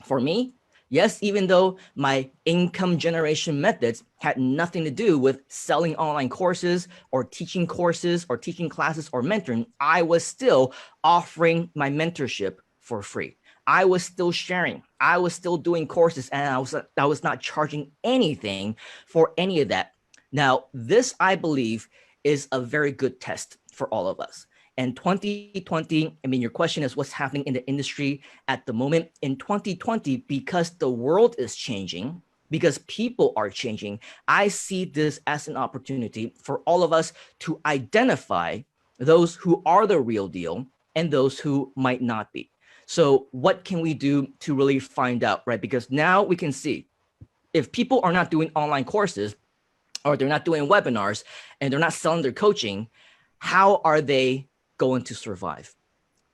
Speaker 2: For me, yes, even though my income generation methods had nothing to do with selling online courses or teaching classes or mentoring, I was still offering my mentorship for free. I was still sharing. I was still doing courses, and I was not charging anything for any of that. Now, this, I believe, is a very good test for all of us. And 2020, I mean, your question is what's happening in the industry at the moment. In 2020, because the world is changing, because people are changing, I see this as an opportunity for all of us to identify those who are the real deal and those who might not be. So what can we do to really find out, right? Because now we can see if people are not doing online courses or they're not doing webinars and they're not selling their coaching, how are they going to survive,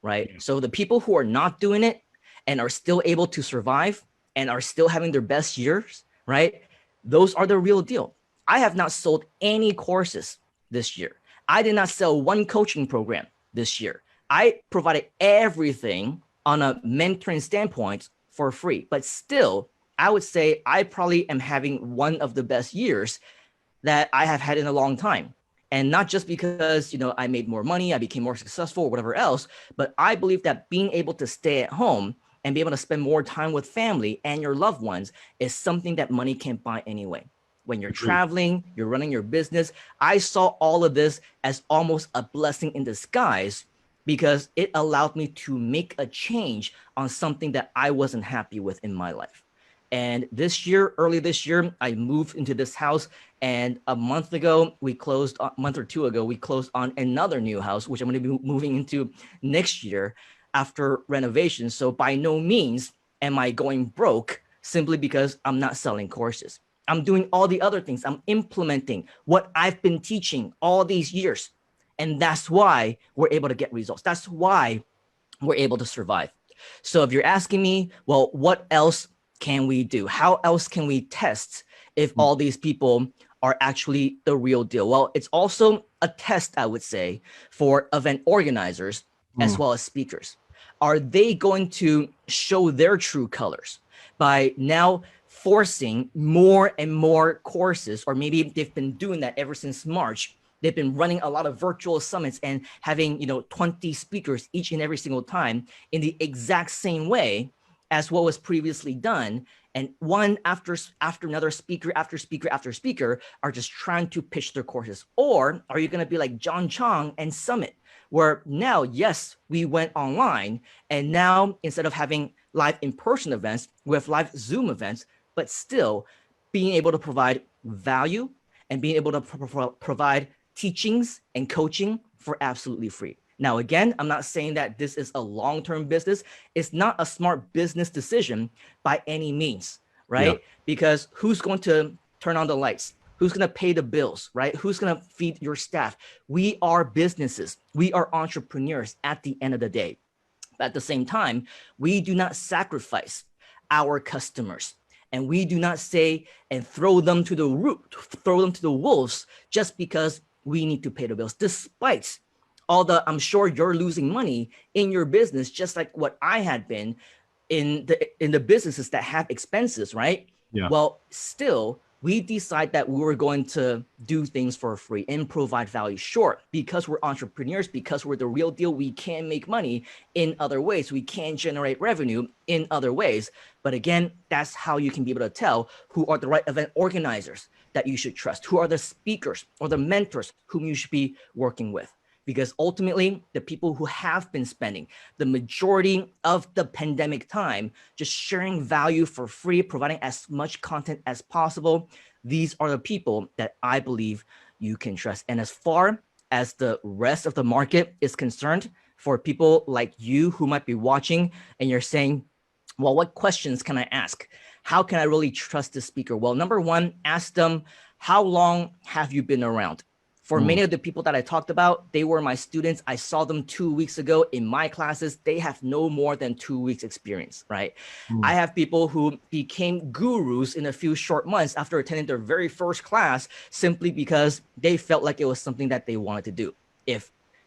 Speaker 2: right? Yeah. So the people who are not doing it and are still able to survive and are still having their best years, right? Those are the real deal. I have not sold any courses this year. I did not sell one coaching program this year. I provided everything on a mentoring standpoint for free, but still, I would say I probably am having one of the best years that I have had in a long time. And not just because, I made more money, I became more successful or whatever else, but I believe that being able to stay at home and be able to spend more time with family and your loved ones is something that money can't buy anyway. When you're traveling, you're running your business. I saw all of this as almost a blessing in disguise because it allowed me to make a change on something that I wasn't happy with in my life. And early this year, I moved into this house. And a month or two ago, we closed on another new house, which I'm going to be moving into next year after renovation. So by no means am I going broke simply because I'm not selling courses. I'm doing all the other things. I'm implementing what I've been teaching all these years. And that's why we're able to get results. That's why we're able to survive. So if you're asking me, well, what else can we do? How else can we test if all these people are actually the real deal? Well, it's also a test, I would say, for event organizers as well as speakers. Are they going to show their true colors by now forcing more and more courses? Or maybe they've been doing that ever since March. They've been running a lot of virtual summits and having 20 speakers each and every single time in the exact same way as what was previously done. And one after another, speaker after speaker after speaker are just trying to pitch their courses. Or are you going to be like John Chong and Summit, where now, yes, we went online, and now instead of having live in-person events, we have live Zoom events, but still being able to provide value and being able to provide teachings and coaching for absolutely free. Now, again, I'm not saying that this is a long-term business. It's not a smart business decision by any means, right? Yeah. Because who's going to turn on the lights? Who's going to pay the bills, right? Who's going to feed your staff? We are businesses. We are entrepreneurs at the end of the day. But at the same time, we do not sacrifice our customers. And we do not say and throw them to the wolves just because we need to pay the bills, despite I'm sure you're losing money in your business, just like what I had been in the businesses that have expenses, right? Yeah. Well, still, we decide that we were going to do things for free and provide value. Sure, because we're entrepreneurs, because we're the real deal, we can make money in other ways. We can generate revenue in other ways. But again, that's how you can be able to tell who are the right event organizers that you should trust, who are the speakers or the mentors whom you should be working with. because ultimately the people who have been spending the majority of the pandemic time just sharing value for free, providing as much content as possible, these are the people that I believe you can trust. And as far as the rest of the market is concerned, for people like you who might be watching and you're saying, well, what questions can I ask? How can I really trust the speaker? Well, number one, ask them, how long have you been around? For many of the people that I talked about, they were my students. I saw them 2 weeks ago in my classes. They have no more than 2 weeks experience, right? I have people who became gurus in a few short months after attending their very first class simply because they felt like it was something that they wanted to do.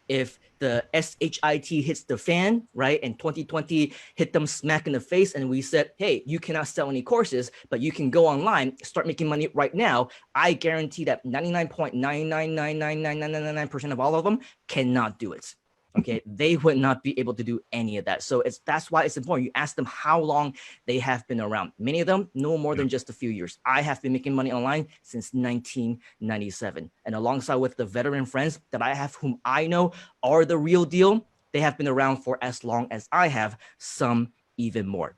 Speaker 2: If the SHIT hits the fan, right, and 2020 hit them smack in the face, and we said, hey, you cannot sell any courses, but you can go online, start making money right now, I guarantee that 99.9999999% of all of them cannot do it. Okay, they would not be able to do any of that. So that's why it's important. You ask them how long they have been around. Many of them, no more than just a few years. I have been making money online since 1997. And alongside with the veteran friends that I have, whom I know are the real deal, they have been around for as long as I have, some even more.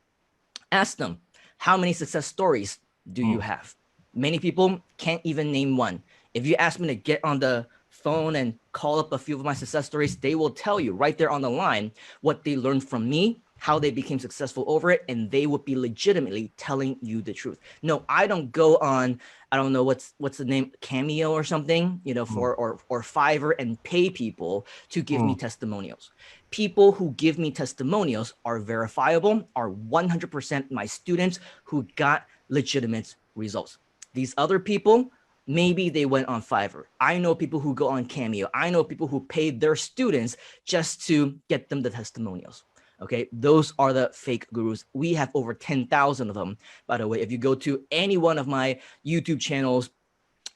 Speaker 2: Ask them, how many success stories do you have? Many people can't even name one. If you ask me to get on the phone and call up a few of my success stories, they will tell you right there on the line what they learned from me, how they became successful over it, and they would be legitimately telling you the truth. No, I don't go on, I don't know what's the name, Cameo or something, you know, for or Fiverr and pay people to give me testimonials. People who give me testimonials are verifiable, are 100% my students who got legitimate results. These other people, maybe they went on Fiverr. I know people who go on Cameo. I know people who paid their students just to get them the testimonials. Okay, those are the fake gurus. We have over 10,000 of them, by the way. If you go to any one of my YouTube channels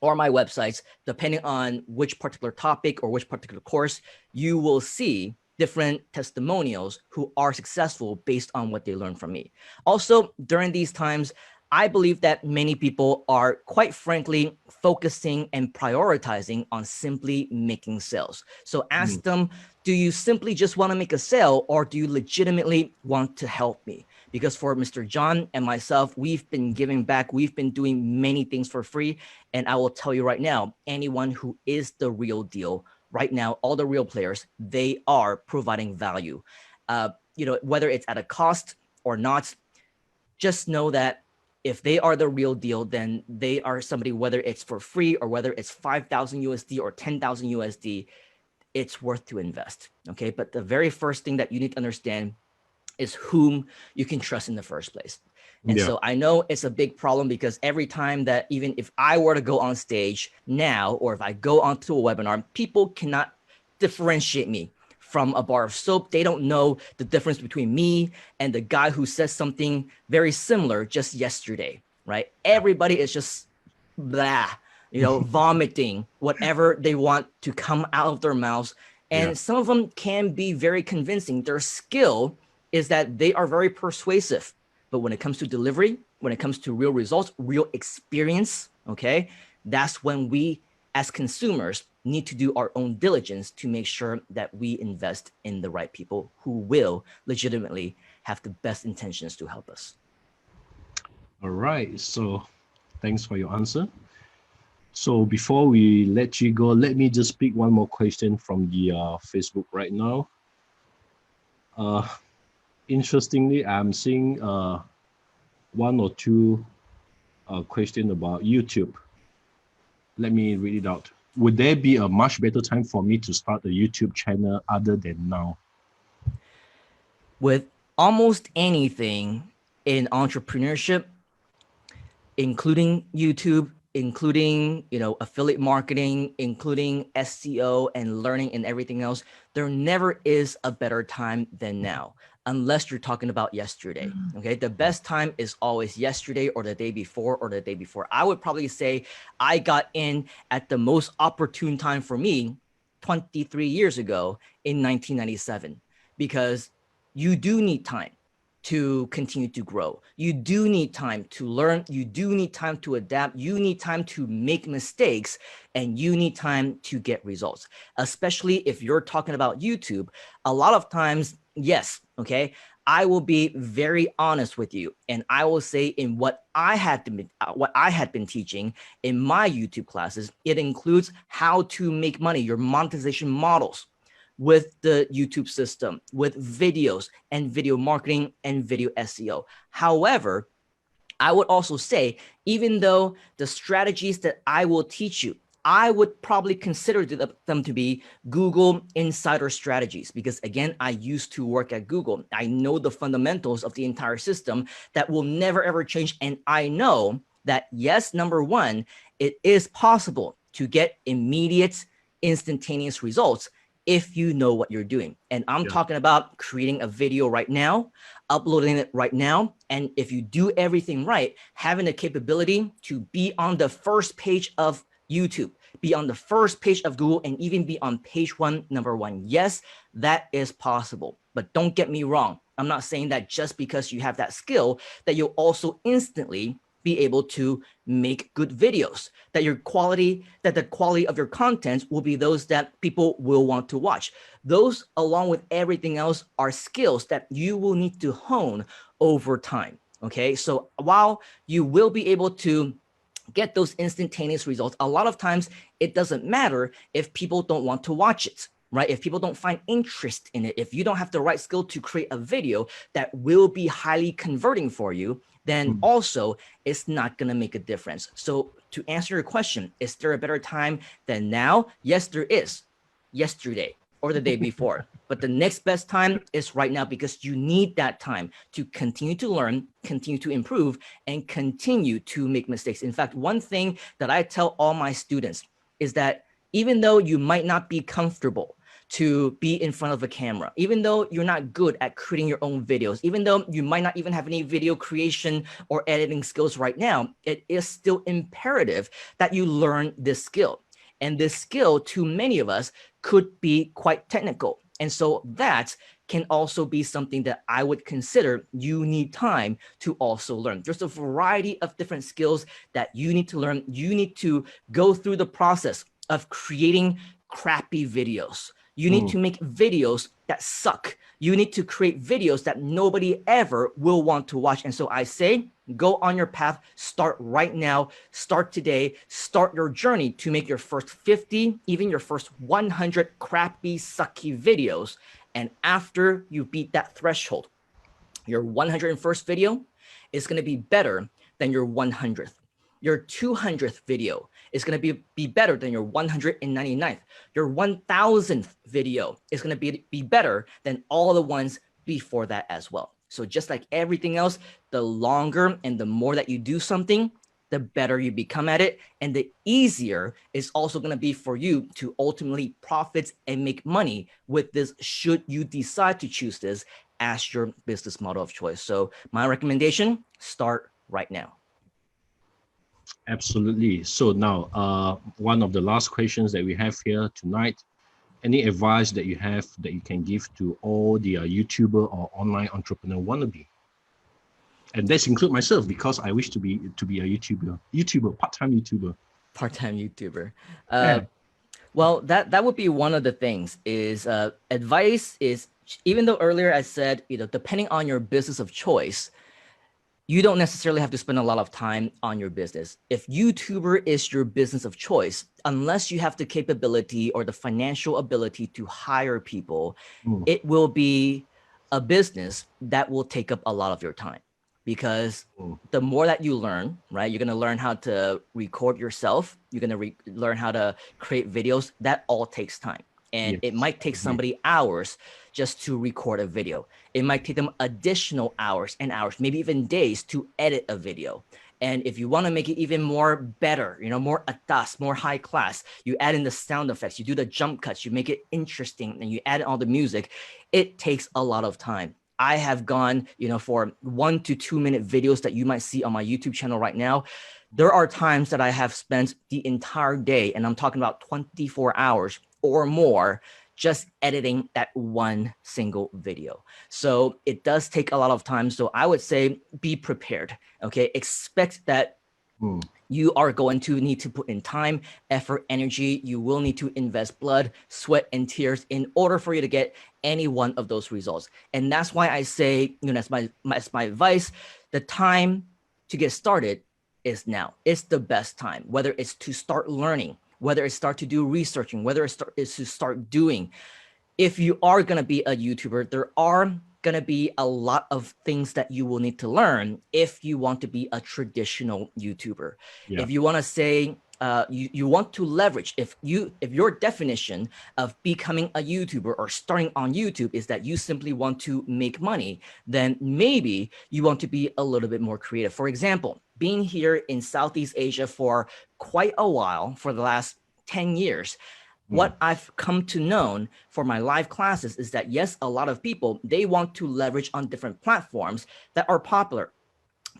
Speaker 2: or my websites, depending on which particular topic or which particular course, you will see different testimonials who are successful based on what they learned from me. Also, during these times, I believe that many people are, quite frankly, focusing and prioritizing on simply making sales. So ask them, do you simply just want to make a sale, or do you legitimately want to help me? Because for Mr. John and myself, we've been giving back. We've been doing many things for free. And I will tell you right now, anyone who is the real deal right now, all the real players, they are providing value. You know, whether it's at a cost or not, just know that if they are the real deal, then they are somebody, whether it's for free or whether it's 5,000 USD or 10,000 USD, it's worth to invest. Okay. But the very first thing that you need to understand is whom you can trust in the first place. And so I know it's a big problem, because every time that, even if I were to go on stage now, or if I go onto a webinar, people cannot differentiate me from a bar of soap. They don't know the difference between me and the guy who says something very similar just yesterday, right? Everybody is just blah, you know, vomiting whatever they want to come out of their mouths. And some of them can be very convincing. Their skill is that they are very persuasive. But when it comes to delivery, when it comes to real results, real experience, okay, that's when we as consumers need to do our own diligence to make sure that we invest in the right people who will legitimately have the best intentions to help us.
Speaker 1: All right. So thanks for your answer. So before we let you go, let me just pick one more question from the Facebook right now. Interestingly, I'm seeing one or two questions about YouTube. Let me read it out. Would there be a much better time for me to start a YouTube channel other than now?
Speaker 2: With almost anything in entrepreneurship, including YouTube, including, you know, affiliate marketing, including SEO and learning and everything else, there never is a better time than now, unless you're talking about yesterday. Okay, the best time is always yesterday or the day before or the day before. I would probably say I got in at the most opportune time for me 23 years ago in 1997, because you do need time. to continue to grow. You do need time to learn. You do need time to adapt. You need time to make mistakes, and you need time to get results. Especially if you're talking about YouTube, a lot of times, yes, okay, I will be very honest with you, and I will say in what I had been teaching in my YouTube classes, it includes how to make money, your monetization models with the YouTube system, with videos and video marketing and video SEO. However, I would also say, even though the strategies that I will teach you, I would probably consider them to be Google insider strategies, because again, I used to work at Google. I know the fundamentals of the entire system that will never ever change. And I know that, yes, number one, it is possible to get immediate, instantaneous results if you know what you're doing. And I'm talking about creating a video right now, uploading it right now. And if you do everything right, having the capability to be on the first page of YouTube, be on the first page of Google, and even be on page one, number one. Yes, that is possible. But don't get me wrong. I'm not saying that just because you have that skill that you'll also instantly be able to make good videos, that the quality of your content will be those that people will want to watch. Those, along with everything else, are skills that you will need to hone over time. Okay, so while you will be able to get those instantaneous results, a lot of times it doesn't matter if people don't want to watch it, right? If people don't find interest in it, if you don't have the right skill to create a video that will be highly converting for you, then also it's not going to make a difference. So to answer your question, is there a better time than now? Yes, there is. Yesterday or the day before. But the next best time is right now, because you need that time to continue to learn, continue to improve, and continue to make mistakes. In fact, one thing that I tell all my students is that even though you might not be comfortable to be in front of a camera, even though you're not good at creating your own videos, even though you might not even have any video creation or editing skills right now, it is still imperative that you learn this skill. And this skill, to many of us, could be quite technical. And so that can also be something that I would consider you need time to also learn. There's a variety of different skills that you need to learn. You need to go through the process of creating crappy videos. You need to make videos that suck. You need to create videos that nobody ever will want to watch. And so I say, go on your path, start right now, start today, start your journey to make your first 50, even your first 100 crappy, sucky videos. And after you beat that threshold, your 101st video is going to be better than your 100th. Your 200th video is going to be better than your 199th. Your 1000th video is going to be better than all the ones before that as well. So just like everything else, the longer and the more that you do something, the better you become at it. And the easier it's also going to be for you to ultimately profit and make money with this, should you decide to choose this as your business model of choice. So my recommendation, start right now.
Speaker 1: Absolutely. So now, one of the last questions that we have here tonight, any advice that you have that you can give to all the YouTuber or online entrepreneur wannabe? And that's include myself, because I wish to be a YouTuber, part-time YouTuber.
Speaker 2: Part-time YouTuber. Well, that would be one of the things is advice is, even though earlier I said, depending on your business of choice, you don't necessarily have to spend a lot of time on your business. If YouTuber is your business of choice, unless you have the capability or the financial ability to hire people, it will be a business that will take up a lot of your time. Because the more that you learn, right, you're going to learn how to record yourself. You're going to learn how to create videos. That all takes time. And it might take somebody hours just to record a video. It might take them additional hours and hours, maybe even days, to edit a video. And if you want to make it even more better, more atas, more high class, you add in the sound effects, you do the jump cuts, you make it interesting, and you add in all the music. It takes a lot of time. I have gone, for 1 to 2 minute videos that you might see on my YouTube channel right now. There are times that I have spent the entire day, and I'm talking about 24 hours or more, just editing that one single video. So it does take a lot of time. So I would say be prepared. Okay, expect that you are going to need to put in time, effort, energy. You will need to invest blood, sweat, and tears in order for you to get any one of those results. And that's why I say, that's my advice. The time to get started is now. It's the best time, whether it's to start learning, whether it's start to do researching, whether it's to start doing. If you are going to be a YouTuber, there are going to be a lot of things that you will need to learn if you want to be a traditional YouTuber. Yeah. If you want to say, you want to leverage, if your definition of becoming a YouTuber or starting on YouTube is that you simply want to make money, then maybe you want to be a little bit more creative. For example, being here in Southeast Asia for quite a while, for the last 10 years, what I've come to know for my live classes is that, yes, a lot of people, they want to leverage on different platforms that are popular.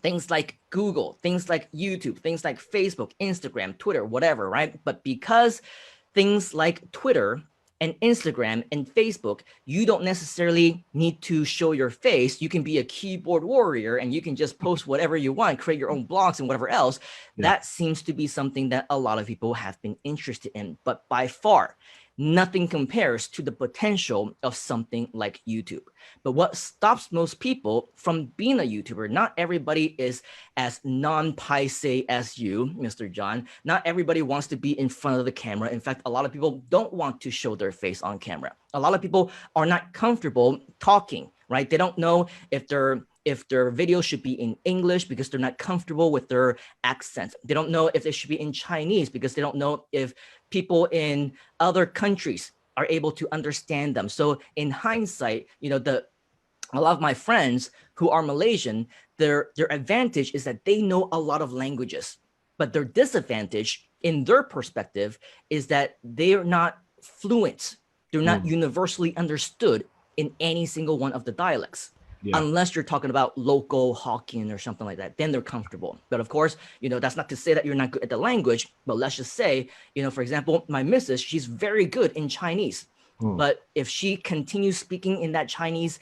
Speaker 2: Things like Google, things like YouTube, things like Facebook, Instagram, Twitter, whatever, right? But because things like Twitter and Instagram and Facebook, you don't necessarily need to show your face. You can be a keyboard warrior and you can just post whatever you want, create your own blogs and whatever else. Yeah. That seems to be something that a lot of people have been interested in. But by far, nothing compares to the potential of something like YouTube. But what stops most people from being a YouTuber, not everybody is as non-paise as you, Mr. John. Not everybody wants to be in front of the camera. In fact, a lot of people don't want to show their face on camera. A lot of people are not comfortable talking, right? They don't know if their video should be in English because they're not comfortable with their accent. They don't know if it should be in Chinese because they don't know if people in other countries are able to understand them. So in hindsight, a lot of my friends who are Malaysian, their advantage is that they know a lot of languages, but their disadvantage in their perspective is that they are not fluent. They're not universally understood in any single one of the dialects. Yeah. Unless you're talking about local Hokkien or something like that, then they're comfortable. But of course, that's not to say that you're not good at the language, but let's just say, for example, my missus, she's very good in Chinese. But if she continues speaking in that Chinese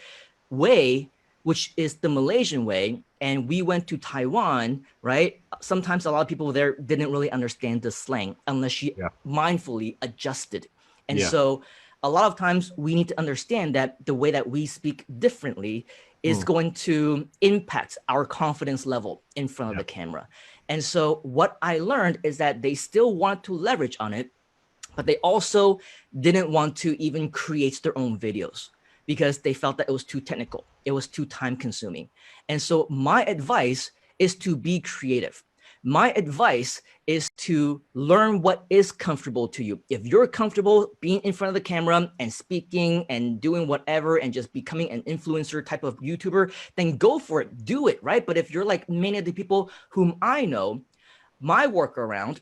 Speaker 2: way, which is the Malaysian way, and we went to Taiwan, right? Sometimes a lot of people there didn't really understand the slang unless she mindfully adjusted. And so a lot of times we need to understand that the way that we speak differently is going to impact our confidence level in front of the camera. And so what I learned is that they still want to leverage on it, but they also didn't want to even create their own videos because they felt that it was too technical. It was too time consuming. And so my advice is to be creative. My advice is to learn what is comfortable to you. If you're comfortable being in front of the camera and speaking and doing whatever and just becoming an influencer type of YouTuber, then go for it, do it, right? But if you're like many of the people whom I know, my workaround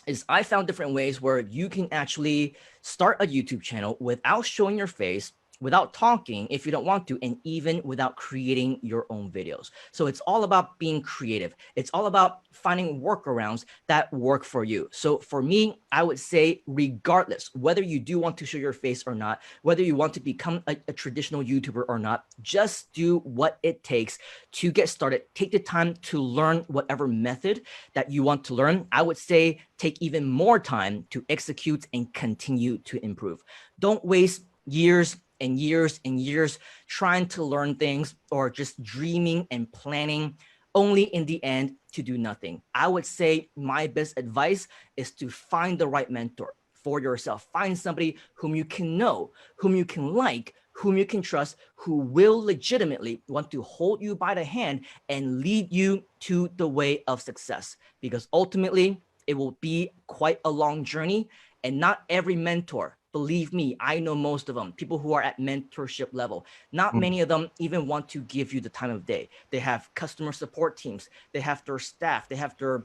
Speaker 2: is I found different ways where you can actually start a YouTube channel without showing your face, without talking if you don't want to, and even without creating your own videos. So it's all about being creative. It's all about finding workarounds that work for you. So for me, I would say regardless, whether you do want to show your face or not, whether you want to become a traditional YouTuber or not, just do what it takes to get started. Take the time to learn whatever method that you want to learn. I would say take even more time to execute and continue to improve. Don't waste years and years and years trying to learn things or just dreaming and planning, only in the end to do nothing. I would say my best advice is to find the right mentor for yourself. Find somebody whom you can know, whom you can like, whom you can trust, who will legitimately want to hold you by the hand and lead you to the way of success. Because ultimately, it will be quite a long journey, and not every mentor, believe me, I know most of them, people who are at mentorship level. Not many of them even want to give you the time of day. They have customer support teams. They have their staff. They have their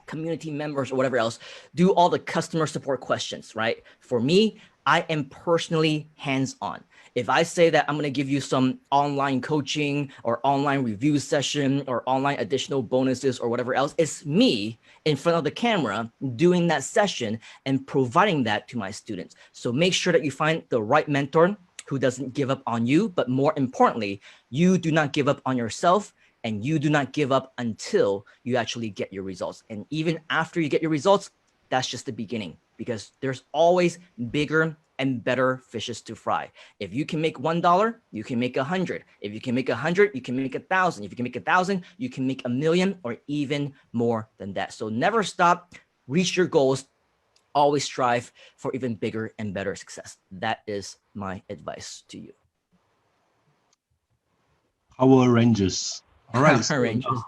Speaker 2: community members or whatever else do all the customer support questions, right? For me, I am personally hands-on. If I say that I'm going to give you some online coaching or online review session or online additional bonuses or whatever else, it's me in front of the camera doing that session and providing that to my students. So make sure that you find the right mentor who doesn't give up on you, but more importantly, you do not give up on yourself, and you do not give up until you actually get your results. And even after you get your results, that's just the beginning, because there's always bigger and better fishes to fry. If you can make $1, you can make 100. If you can make 100, you can make 1,000. If you can make 1,000, you can make 1,000,000 or even more than that. So never stop, reach your goals, always strive for even bigger and better success. That is my advice to you.
Speaker 1: Power Rangers. All right.
Speaker 2: Power Rangers.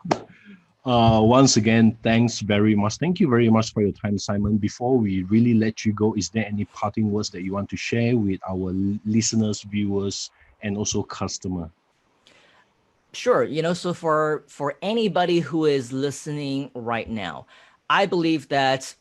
Speaker 1: Once again, thanks very much. Thank you very much for your time, Simon. Before we really let you go, is there any parting words that you want to share with our listeners, viewers, and also customer?
Speaker 2: Sure. So for anybody who is listening right now, I believe that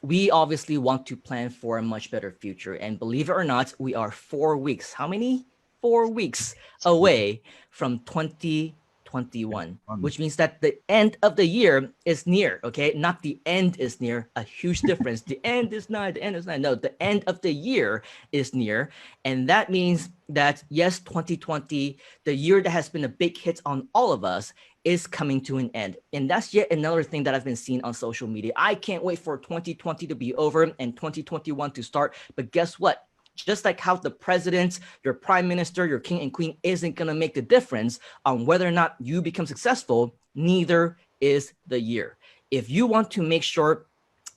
Speaker 2: we obviously want to plan for a much better future. And believe it or not, we are 4 weeks. How many? 4 weeks away from 2021, which means that the end of the year is near, okay? Not the end is near, a huge difference. The end is not, the end is not. No, the end of the year is near. And that means that, yes, 2020, the year that has been a big hit on all of us, is coming to an end. And that's yet another thing that I've been seeing on social media. I can't wait for 2020 to be over and 2021 to start. But guess what? Just like how the president, your prime minister, your king and queen isn't going to make the difference on whether or not you become successful, neither is the year. If you want to make sure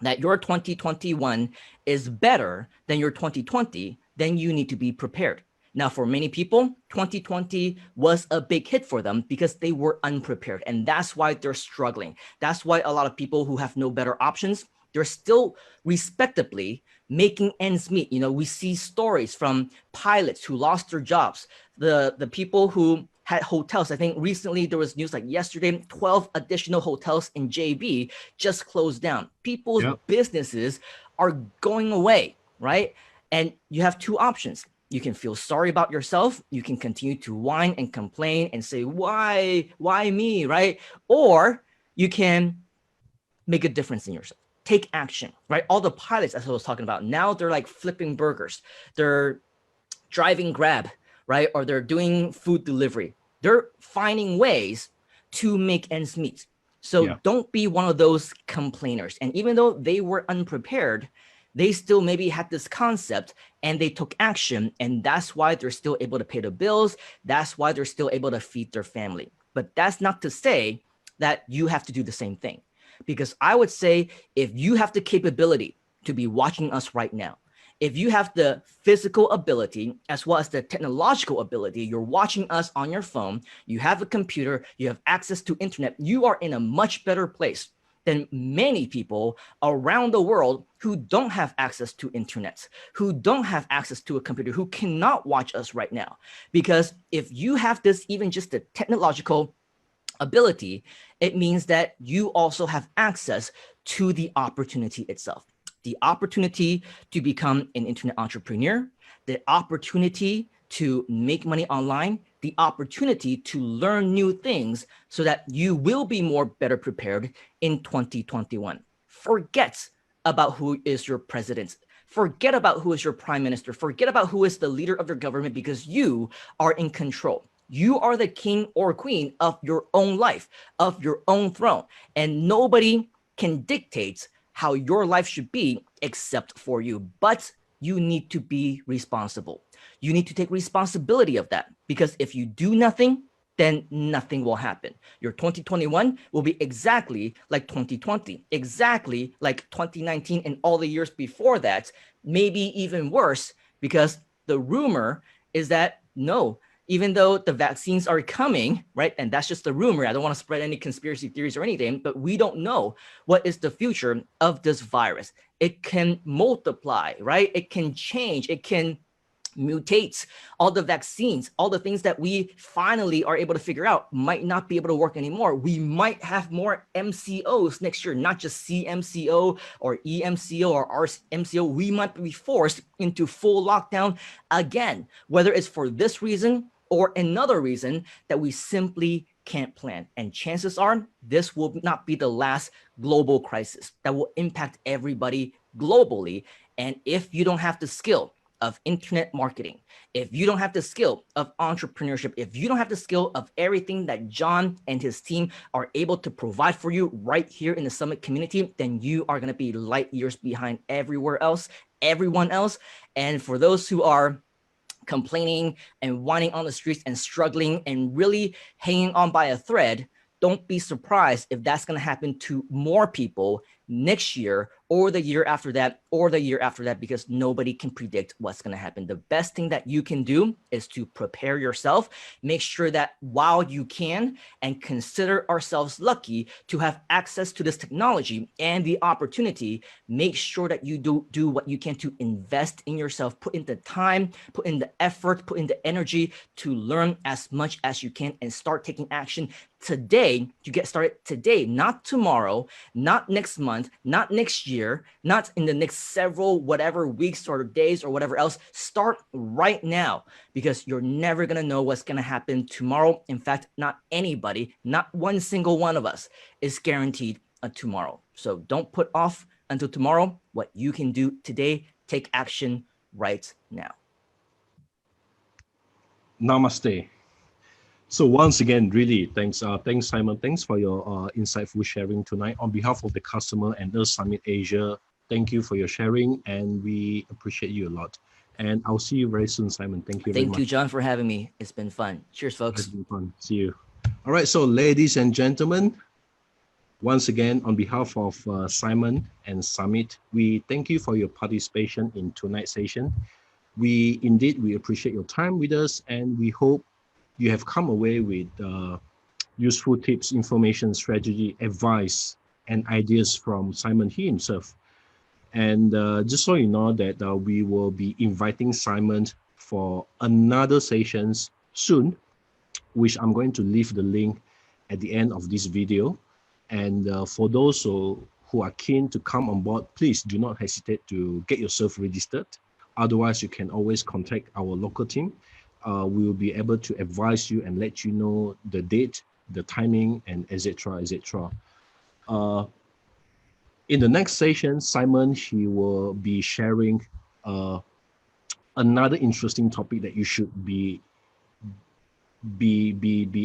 Speaker 2: that your 2021 is better than your 2020, then you need to be prepared. Now, for many people, 2020 was a big hit for them because they were unprepared. And that's why they're struggling. That's why a lot of people who have no better options, they're still respectably making ends meet. We see stories from pilots who lost their jobs, the people who had hotels. I think recently there was news like yesterday, 12 additional hotels in JB just closed down. People's businesses are going away, right? And you have two options. You can feel sorry about yourself. You can continue to whine and complain and say, why me, right? Or you can make a difference in yourself. Take action, right? All the pilots, as I was talking about, now they're like flipping burgers. They're driving Grab, right? Or they're doing food delivery. They're finding ways to make ends meet. So don't be one of those complainers. And even though they were unprepared, they still maybe had this concept and they took action. And that's why they're still able to pay the bills. That's why they're still able to feed their family. But that's not to say that you have to do the same thing. Because I would say if you have the capability to be watching us right now, if you have the physical ability as well as the technological ability, you're watching us on your phone, you have a computer, you have access to internet, you are in a much better place than many people around the world who don't have access to internet, who don't have access to a computer, who cannot watch us right now. Because if you have this, even just the technological ability, it means that you also have access to the opportunity itself. The opportunity to become an internet entrepreneur, the opportunity to make money online, the opportunity to learn new things so that you will be better prepared in 2021. Forget about who is your president. Forget about who is your prime minister. Forget about who is the leader of your government, because you are in control. You are the king or queen of your own life, of your own throne, and nobody can dictate how your life should be except for you. But you need to be responsible. You need to take responsibility of that, because if you do nothing, then nothing will happen. Your 2021 will be exactly like 2020, exactly like 2019 and all the years before that, maybe even worse, because the rumor is that no, even though the vaccines are coming, right? And that's just a rumor. I don't want to spread any conspiracy theories or anything, but we don't know what is the future of this virus. It can multiply, right? It can change. It can mutates, all the vaccines, all the things that we finally are able to figure out might not be able to work anymore. We might have more MCOs next year, not just CMCO or EMCO or RMCO. We might be forced into full lockdown again, whether it's for this reason or another reason that we simply can't plan. And chances are this will not be the last global crisis that will impact everybody globally. And if you don't have the skill of internet marketing, if you don't have the skill of entrepreneurship, if you don't have the skill of everything that John and his team are able to provide for you right here in the Summit community, then you are going to be light years behind everywhere else, everyone else. And for those who are complaining and whining on the streets and struggling and really hanging on by a thread, don't be surprised if that's going to happen to more people next year or the year after that or the year after that, because nobody can predict what's going to happen. The best thing that you can do is to prepare yourself, make sure that while you can, and consider ourselves lucky to have access to this technology and the opportunity, make sure that you do what you can to invest in yourself, put in the time, put in the effort, put in the energy to learn as much as you can and start taking action today. You get started today, not tomorrow, not next month, not next year, not in the next several whatever weeks or days or whatever else. Start right now, because you're never going to know what's going to happen tomorrow. In fact, not anybody, not one single one of us is guaranteed a tomorrow. So don't put off until tomorrow what you can do today. Take action right now.
Speaker 1: Namaste. So once again, really, thanks Simon. Thanks for your insightful sharing tonight. On behalf of the customer and us Summit Asia, thank you for your sharing, and we appreciate you a lot. And I'll see you very soon, Simon. Thank you very much.
Speaker 2: Thank you, John, for having me. It's been fun. Cheers, folks.
Speaker 1: It's been fun. See you. All right, so ladies and gentlemen, once again, on behalf of Simon and Summit, we thank you for your participation in tonight's session. We appreciate your time with us, and we hope you have come away with useful tips, information, strategy, advice, and ideas from Simon himself. And just so you know that we will be inviting Simon for another sessions soon, which I'm going to leave the link at the end of this video. And for those who are keen to come on board, please do not hesitate to get yourself registered. Otherwise, you can always contact our local team. We will be able to advise you and let you know the date, the timing, and etc. In the next session, Simon, he will be sharing another interesting topic that you should be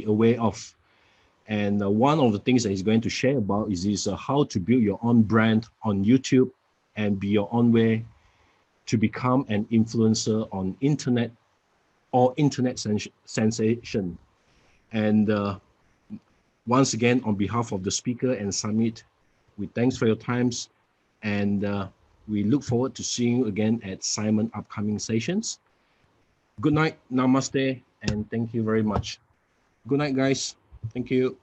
Speaker 1: aware of. And one of the things that he's going to share about is how to build your own brand on YouTube and be your own way to become an influencer on internet or internet sensation. And once again, on behalf of the speaker and Summit, we thanks for your times, and we look forward to seeing you again at Simon upcoming sessions. Good night, namaste, and thank you very much. Good night, guys. Thank you.